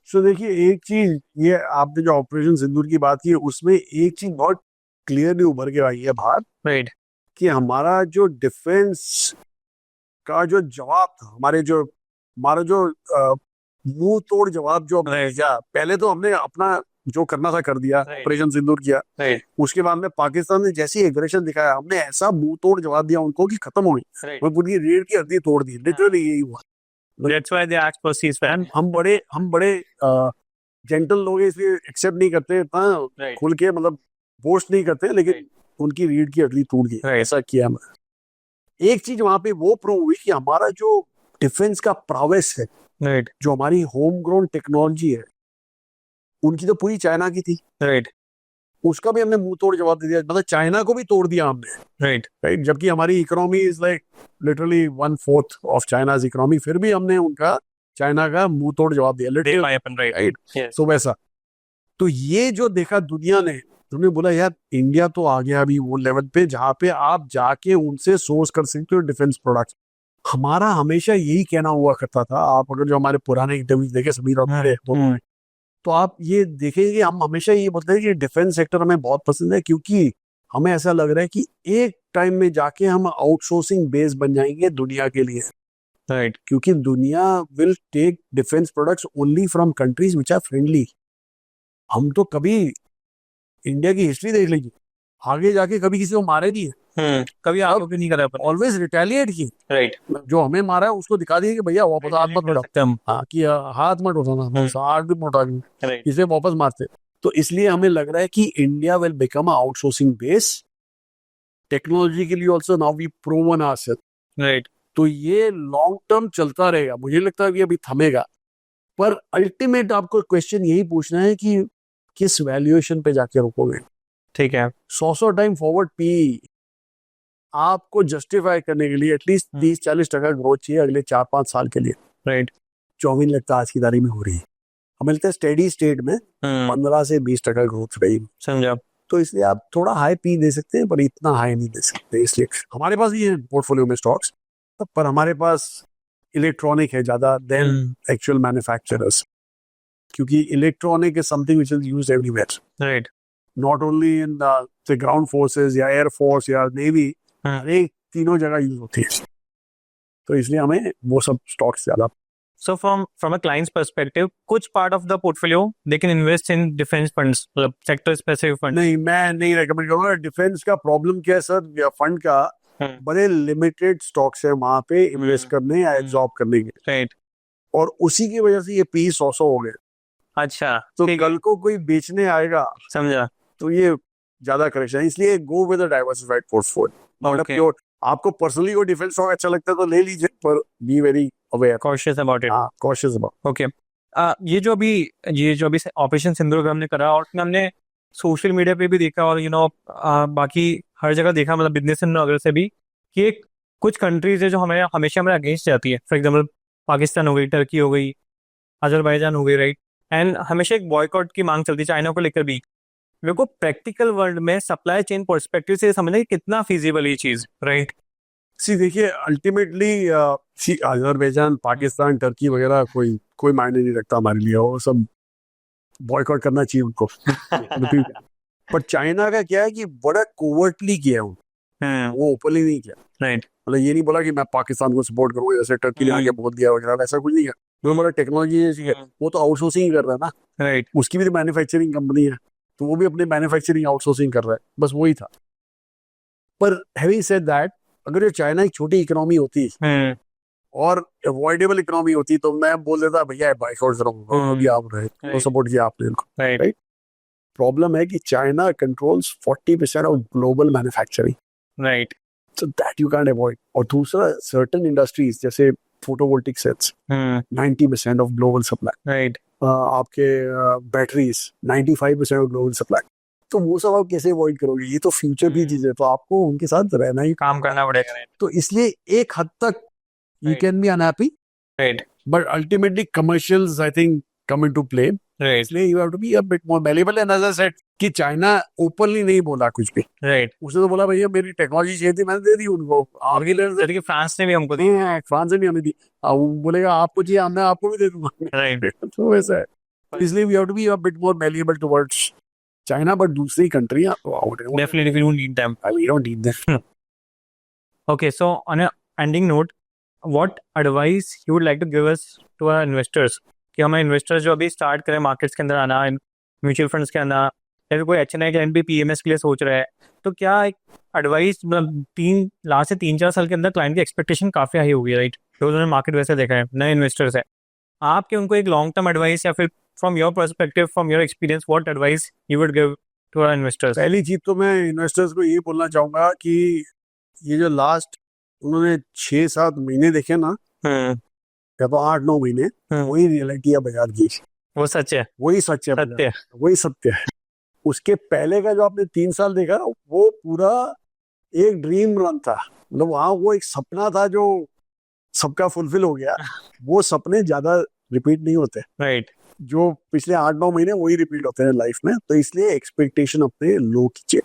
सो देखिए, एक चीज ये आपने जो ऑपरेशन सिंदूर की बात की है, उसमें एक चीज बहुत क्लियरली उभर के आई है बाहर, राइट, कि हमारा जो डिफेंस का जो जवाब था, हमारा जो मुंह तोड़ जवाब जो हमने Right. दिया, पहले तो हमने अपना जो करना था कर दिया, Right. ऑपरेशन सिंदूर किया। राइट, उसके बाद में पाकिस्तान ने जैसे एग्रेशन दिखाया, हमने ऐसा मुंह तोड़ जवाब दिया उनको कि खत्म हो गई, राइट। वो पूरी रीढ़ की हड्डी तोड़ दी, लिटरली यही हुआ। That's why they asked for ceasefire. हम बड़े जेंटल लोग हैं, इसलिए एक्सेप्ट नहीं करते इतना Right. खुल के, मतलब बोस्ट नहीं करते, लेकिन Right. उनकी रीढ़ की हड्डी टूट गई, Right. ऐसा किया हमने। एक चीज वहां पे वो प्रूव हुई कि हमारा जो डिफेंस का प्रावेस है, राइट, जो हमारी होम ग्रोन टेक्नोलॉजी है, उनकी तो पूरी चाइना की थी, राइट, उसका भी हमने मुंह तोड़ जवाब दे दिया, मतलब चाइना को भी तोड़ दिया हमने, राइट, राइट। जबकि हमारी economy is like literally 1/4 of China's economy, फिर भी हमने उनका चाइना का मुंह तोड़ जवाब दिया, दे लिटरली, पाए अपन, राइट, राइट। यस, सो वैसा, तो ये जो देखा दुनिया ने, तुमने बोला यार इंडिया तो आ गया अभी वो लेवल पे जहाँ पे आप जाके उनसे सोर्स कर सकते हो डिफेंस प्रोडक्ट्स। हमारा हमेशा यही कहना हुआ करता था, आप अगर जो हमारे पुराने इंटरव्यूज देखे समीर और मेरे, तो आप ये देखेंगे कि हम हमेशा ये बोलते हैं कि डिफेंस सेक्टर हमें बहुत पसंद है, क्योंकि हमें ऐसा लग रहा है कि एक टाइम में जाके हम आउटसोर्सिंग बेस बन जाएंगे दुनिया के लिए, राइट, क्योंकि दुनिया will take defence products only from countries which are friendly. हम तो कभी इंडिया की हिस्ट्री देख लीजिए, आगे जाके कभी किसी को मारे नहीं है, कभी आपको भी नहीं करा अपन, ऑलवेज रिटेलिएट की, राइट, जो हमें मारा है उसको दिखा दिए कि भैया वापस हाथ मत उठाओ, सकते हम, हाँ कि हाथ मत उठाना, हाथ भी मत उठाना, राइट, इसे वापस मारते। तो इसलिए हमें लग रहा है कि India will become outsourcing base technology के लिए also, now we proven our, right, तो ये लॉन्ग टर्म चलता रहेगा, मुझे लगता है कि अभी थमेगा। पर अल्टीमेट आपको क्वेश्चन यही पूछना है कि किस वैल्यूएशन पे जाके रुकोगे। ठीक है, 100 टाइम फॉरवर्ड पी आपको जस्टिफाई करने के लिए एटलीस्ट 30-40% ग्रोथ चाहिए अगले 4-5 साल के लिए, राइट, जो हमें लगता है आज की तारीख में हो रही है। हमें लगता है स्टेडी स्टेट में 15 से 20% ग्रोथ रहेगी, समझा, तो इसलिए आप थोड़ा हाई पी दे सकते हैं, पर इतना हाई नहीं दे सकते। इसलिए हमारे पास ये है पोर्टफोलियो में स्टॉक्स, पर हमारे पास इलेक्ट्रॉनिक है ज्यादा देन एक्चुअल मैन्युफैक्चरर्स, क्योंकि electronic is something which is used everywhere, right, not only in the ground forces या एयर फोर्स या नेवी, हर एक तीनों जगह यूज होती है, तो इसलिए हमें वो सब स्टॉक्स ज्यादा। So from a client's perspective, कुछ part of the portfolio they can invest in defense funds, मतलब sector specific funds. नहीं, मैं नहीं रेकमेंड करूंगा। डिफेंस का प्रॉब्लम क्या है सर, या फंड का बड़े लिमिटेड स्टॉक्स है वहां पे इन्वेस्ट करने या एब्जॉर्ब करने के, राइट, और उसी की वजह से ये पी 100 हो गए। अच्छा, तो ठीक, कल को कोई बेचने आएगा समझा, तो ये ज्यादा करेक्शन है, इसलिए go with a diversified portfolio. Okay. Pure आपको पर्सनली कोई डिफेंस स्टॉक अच्छा लगता है तो ले लीजिए, पर be very aware, cautious about it. हाँ कॉशियस अबाउट। ओके, ये जो अभी ऑपरेशन सिंदूर हमने करा, और उसमें हमने सोशल मीडिया पे भी देखा, और बाकी हर जगह देखा, मतलब बिजनेस वगैरह से भी, कि एक कुछ कंट्रीज है जो हमें हमेशा हमारे अगेंस्ट जाती है। फॉर एग्जांपल पाकिस्तान हो गई, टर्की हो गई, अजरबैजान हो गई, राइट। एंड हमेशा एक बॉयकॉट की मांग चलती है चाइना को लेकर भी। मेरे को प्रैक्टिकल वर्ल्ड में सप्लाई चेन पर्सपेक्टिव से समझना कि कितना फिजिबल ये चीज, राइट। सी देखिए, अल्टीमेटली अजरबैजान, पाकिस्तान, टर्की वगैरह कोई मायने नहीं रखता हमारे लिए, वो सब बॉयकॉट करना चाहिए उनको। पर चाइना का क्या है कि बड़ा कोवर्टली किया है, वो ओपनली नहीं किया, राइट, मतलब ये नहीं बोला कि मैं पाकिस्तान को सपोर्ट करूंगा, जैसे टर्की ने आगे बोल दिया वगैरह, वैसा कुछ नहीं है। जो हमारा टेक्नोलॉजी है वो तो आउटसोर्सिंग कर रहा है ना, राइट, उसकी भी तो मैन्युफैक्चरिंग कंपनी है, तो वो भी अपने मैन्युफैक्चरिंग आउटसोर्सिंग कर रहा है, बस वही था। पर हैविंग सेड दैट, अगर ये चाइना एक छोटी इकोनॉमी होती और अवॉइडेबल इकोनॉमी होती तो मैं बोल देता भैया बॉयकॉट करूंगा, अभी आप रहे तो सपोर्ट किया आपने इनको, राइट। प्रॉब्लम है कि China controls 40% of global manufacturing, right, So that you can't avoid. और दूसरा certain industries जैसे photovoltaic sets 90% of global supply. Right आपके बैटरीज 95% ऑफ ग्लोबल सप्लाई. तो वो सब आप कैसे अवॉइड करोगे? ये तो फ्यूचर की चीज है, तो आपको उनके साथ रहना ही. काम करना पड़ेगा. राइट तो इसलिए एक हद तक you Right. Can be unhappy, right but ultimately commercials I think come into play. Right इसलिए you have to be a bit more malleable. And as I said कि चाइना ओपनली नहीं बोला कुछ भी. राइट. उसने तो बोला भैया मेरी टेक्नोलॉजी चाहिए थी, मैंने दे दी उनको. आगे जैसे कि फ्रांस ने भी हमको दी. फ्रांस ने नहीं हमें दी. अब वो बोलेगा आपको चाहिए, मैं आपको भी दे दूंगा. राइट तो वैसा है. इसलिए we have to be a bit more malleable towards China. But दूसरी country definitely we don't need them. We don't need them. Okay, so on a ending note, what advice you would like to give us to our investors? कि हमारे इन्वेस्टर्स जो अभी स्टार्ट करें मार्केट्स के अंदर आना, म्यूचुअल फंड्स के आना, या फिर कोई HNI क्लाइंट भी PMS के लिए सोच रहा है, तो क्या एक एडवाइस, मतलब लास्ट से 3-4 साल के अंदर क्लाइंट की एक्सपेक्टेशन काफ़ी हाई होगी, राइट? तो उन्होंने मार्केट वैसे देखा है, नए इन्वेस्टर्स है, आपके उनको एक लॉन्ग टर्म एडवाइस या फिर from your perspective, from your experience, what advice you would give to our investors? पहली चीज तो मैं इन्वेस्टर्स को ये बोलना चाहूंगा कि ये जो लास्ट उन्होंने 6-7 महीने देखे ना, या तो 8-9 महीने, वही रियलिटी है बाजार की. वो सच है. वही सच है. सत्य. वही सत्य है. उसके पहले का जो आपने 3 साल देखा, वो पूरा एक ड्रीम रन था. मतलब वहाँ वो एक सपना था जो सबका फुलफिल हो गया. वो सपने ज्यादा रिपीट नहीं होते. राइट. जो पिछले 8-9 महीने वही रिपीट होते हैं लाइफ में. तो इसलिए एक्सपेक्टेशन अपने लो कीजिए.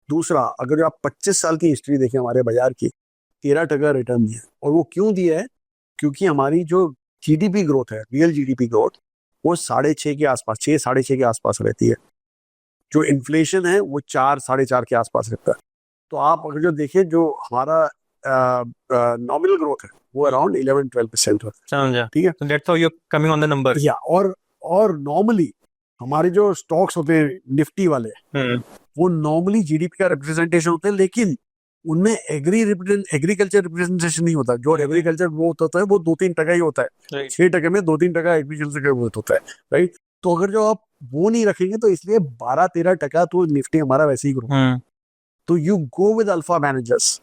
दूसरा, अगर आप 25 साल की हिस्ट्री देखें हमारे बाजार की, 13% रिटर्न दिया. और वो क्यों दिया है? क्योंकि हमारी जो जीडीपी ग्रोथ है, रियल जीडीपी ग्रोथ, वो 6.5 के आसपास, 6-6.5 के आसपास रहती है. जो इन्फ्लेशन है वो 4-4.5 के आसपास रहता है. तो आप अगर जो देखें, जो हमारा नॉमिनल ग्रोथ है वो अराउंड 11-12% है. समझा. ठीक है. So that's how you're coming on the numbers. या और नॉर्मली हमारे जो स्टॉक्स होते हैं निफ्टी वाले, वो नॉर्मली जीडीपी का रिप्रेजेंटेशन होते हैं, लेकिन उनमें एग्रीकल्चर रिप्रेजेंटेशन नहीं होता. जो एग्रीकल्चर ग्रोथ होता है वो 2-3% ही होता है. 6% में 2-3% एग्रीकल्चर का ग्रोथ होता है. राइट. तो अगर जो आप वो नहीं रखेंगे, तो इसलिए 12-13% तो निफ्टी हमारा वैसे ही ग्रो. तो you go with alpha managers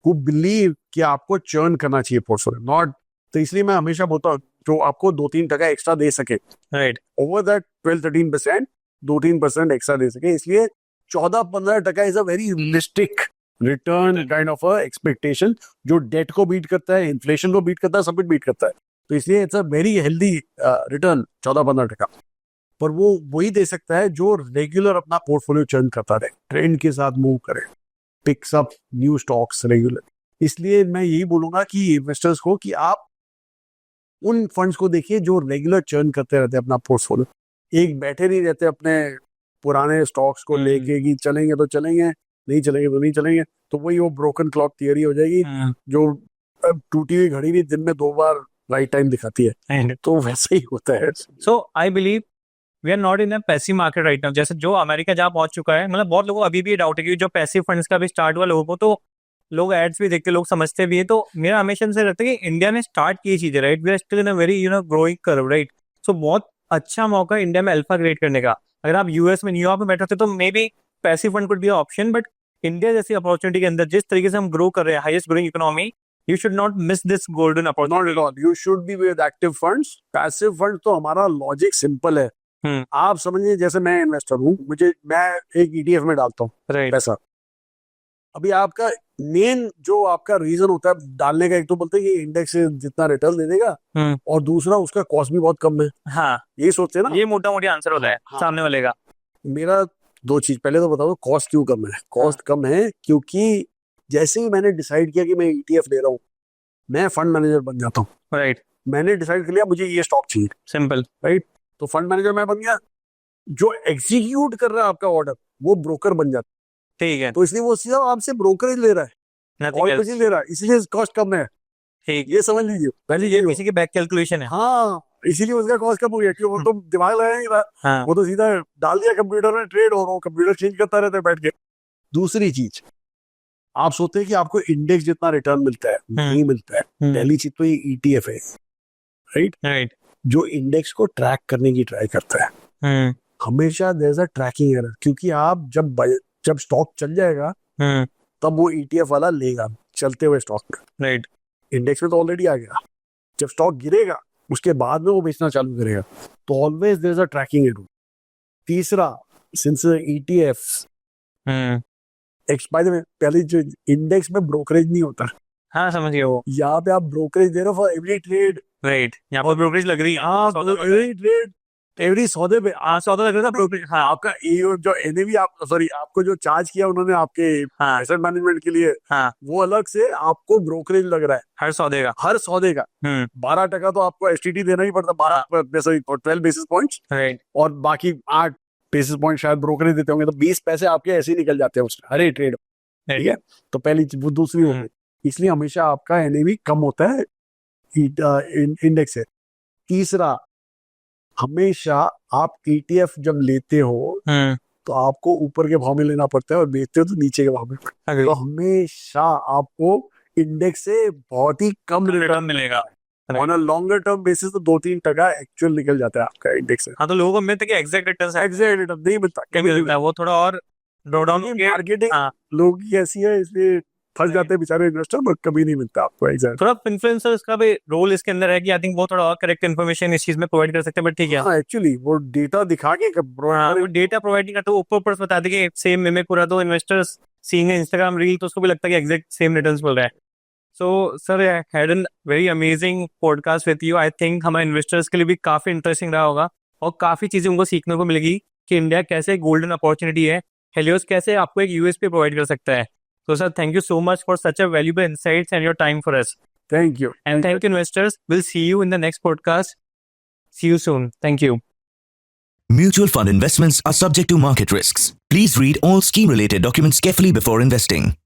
who believe कि आपको चर्न करना चाहिए पोर्टफोलियो, नॉट. तो इसलिए मैं हमेशा बोलता हूँ जो आपको 2-3% एक्स्ट्रा दे सके, राइट, ओवर दैट 12-13%, 2-3% एक्स्ट्रा दे सके. इसलिए 14-15% is a very realistic return kind of a expectation, जो डेट को बीट करता है, इन्फ्लेशन को बीट करता है, सब कुछ बीट करता है. तो इसलिए it's a very healthy return 14-15%. पर वो वही दे सकता है जो रेगुलर अपना पोर्टफोलियो चर्न करता रहे, ट्रेंड के साथ मूव करे, picks up new stocks regular. इसलिए मैं यही बोलूंगा कि इन्वेस्टर्स को कि आप उन फंड्स को देखिए जो रेगुलर चर्न करते रहते हैं अपना पोर्टफोलियो. एक बैठे नहीं रहते अपने पुराने स्टॉक्स को लेके कि चलेंगे तो चलेंगे, नहीं चलेंगे तो नहीं चलेंगे. तो वही वो ब्रोकन क्लॉक थियरी हो जाएगी, जो टूटी हुई घड़ी भी दिन में 2 बार राइट टाइम दिखाती है. तो वैसे ही होता है. So I believe we are not in a passive market right now. जैसे जो अमेरिका जहाँ पहुंच चुका है, मतलब बहुत लोगों को अभी भी डाउट है कि जो पैसिव फंड्स का भी स्टार्ट हुआ, लोगों को तो लोग एड्स भी देखते, लोग समझते भी है. तो मेरा हमेशा से रहता है कि इंडिया ने स्टार्ट की चीजें, right, we are still in a very growing curve, right. So बहुत अच्छा मौका है इंडिया में अल्फा क्रिएट करने का. अगर आप यूएस में, न्यूयॉर्क में बैठे थे तो may be passive fund could be option, but India जैसी अपॉर्चुनिटी के अंदर जिस तरीके से हम ग्रो कर रहे हैं, highest growing economy, you should not miss this golden opportunity. Not at all. You should be with active funds. Passive fund तो हमारा लॉजिक सिंपल है. आप समझिए जैसे मैं इन्वेस्टर हूँ, मैं एक ETF में डालता हूँ पैसा. अभी आपका मेन जो आपका रीजन होता है डालने का, एक तो बोलते हैं कि इंडेक्स से जितना रिटर्न दे देगा, और दूसरा उसका कॉस्ट भी बहुत कम है. हाँ, यही सोचते हैं ना. ये मोटा मोटी आंसर होता है सामने वाले का. मेरा 2 चीज, पहले तो बताओ कॉस्ट क्यों कम है. कॉस्ट कम है क्योंकि जैसे ही मैंने डिसाइड किया कि मैं ETF ले रहा हूँ, मैं फंड मैनेजर बन जाता हूँ. राइट. मैंने डिसाइड कर लिया मुझे ये स्टॉक चाहिए, सिंपल, राइट. तो फंड मैनेजर मैं बन गया. जो एग्जीक्यूट कर रहा है आपका ऑर्डर, वो ब्रोकर बन जाता है. ठीक है. तो इसलिए वो सीधा आपसे ब्रोकरेज ले रहा है और कुछ नहीं ले रहा है, इसलिए कॉस्ट कम है. ठीक, ये समझ लीजिए. पहले ये किसी की बैक कैलकुलेशन है. हाँ, इसीलिए उसका कॉस्ट कम हो गया, क्योंकि वो तो दिमाग लगाया नहीं रहा. वो तो सीधा डाल दिया कंप्यूटर में, ट्रेड हो रहा, कंप्यूटर चेंज करता रहता है बैठ के. दूसरी चीज, आप सोचते हैं कि आपको इंडेक्स जितना रिटर्न मिलता है, नहीं मिलता है. पहली चीज तो ये ETF है, राइट, जो इंडेक्स को ट्रैक करने की ट्राई करता है. हमेशा there is a tracking error, क्योंकि आप जब स्टॉक चल जाएगा तब वो ETF वाला लेगा चलते हुए स्टॉक में। राइट। इंडेक्स में तो ऑलरेडी आ गया, जब स्टॉक गिरेगा उसके बाद में वो बेचना चालू करेगा। तो always there is a tracking end. तीसरा, since ETFs by the way, पहले जो इंडेक्स में ब्रोकरेज नहीं होता, हाँ समझ गया वो। यहाँ पे आप ब्रोकरेज दे रहे हो फॉर एवरी ट्रेड। राइट, यहाँ पर ब्रोकरेज लग रही है। हाँ एवरी ट्रेड, एवरी सौदे पे सौदा लग रहा था ब्रोकरेज। हाँ आपका जो NAV आप सॉरी आपको जो चार्ज किया उन्होंने आपके हाँ एसेट मैनेजमेंट के लिए, हाँ, वो अलग से आपको ब्रोकरेज लग रहा है हर सौदे का। हर सौदे का। 12% तो आपको STT देना ही पड़ता, 12 बेसिस पॉइंट्स, राइट। और बाकी 8 बेसिस पॉइंट शायद ब्रोकरेज देते होंगे, तो 20 पैसे आपके ऐसे ही निकल जाते हैं उसमें हर एक ट्रेड। ठीक है, तो पहली वो दूसरी हो गई। इसलिए हमेशा आपका NAV कम होता है इंडेक्स से। तीसरा, हमेशा आप ETF जब लेते हो तो आपको ऊपर के भाव में लेना पड़ता है और बेचते हो तो नीचे के भाव में। तो हमेशा आपको इंडेक्स से बहुत ही कम रिटर्न मिलेगा। On a longer term basis तो 2-3% एक्चुअल निकल जाता है आपका इंडेक्स से। हाँ, तो लोगों को मिलता है कि एग्जैक्ट रिटर्न नहीं मिलता, कभी मिलता है, वो थोड़ा और ड्रॉ डाउन हो गया। मार्केटिंग लोगों की ऐसी है, इसलिए फंस जाते हैं बेचारे इन्वेस्टर, बट कभी नहीं मिलता आपको एग्जैक्ट। थोड़ा इन्फ्लुएंसर्स का भी रोल इसके अंदर है कि आई थिंक वो थोड़ा और करेक्ट इन्फॉर्मेशन इस चीज में प्रोवाइड कर सकते हैं, बट ठीक है। एक्चुअली वो डेटा दिखा के वो डेटा प्रोवाइड नहीं करता, वो ऊपर बता देंगे सेम मिमिक पूरा, तो इन्वेस्टर्स सीइंग इंस्टाग्राम रील तो उसको भी लगता है कि एग्जैक्ट सेम रिटर्न्स मिल रहा है। So sir, had an very amazing podcast with you. I think हमारे इन्वेस्टर्स के लिए भी काफी इंटरेस्टिंग रहा होगा और काफी चीजें उनको सीखने को मिलेगी कि इंडिया कैसे गोल्डन अपॉर्चुनिटी है, हेलियोस कैसे आपको एक USP प्रोवाइड कर सकता है। So sir, thank you so much for such a valuable insights and your time for us. Thank you. And thank you investors. We'll see you in the next podcast. See you soon. Thank you. Mutual fund investments are subject to market risks. Please read all scheme-related documents carefully before investing.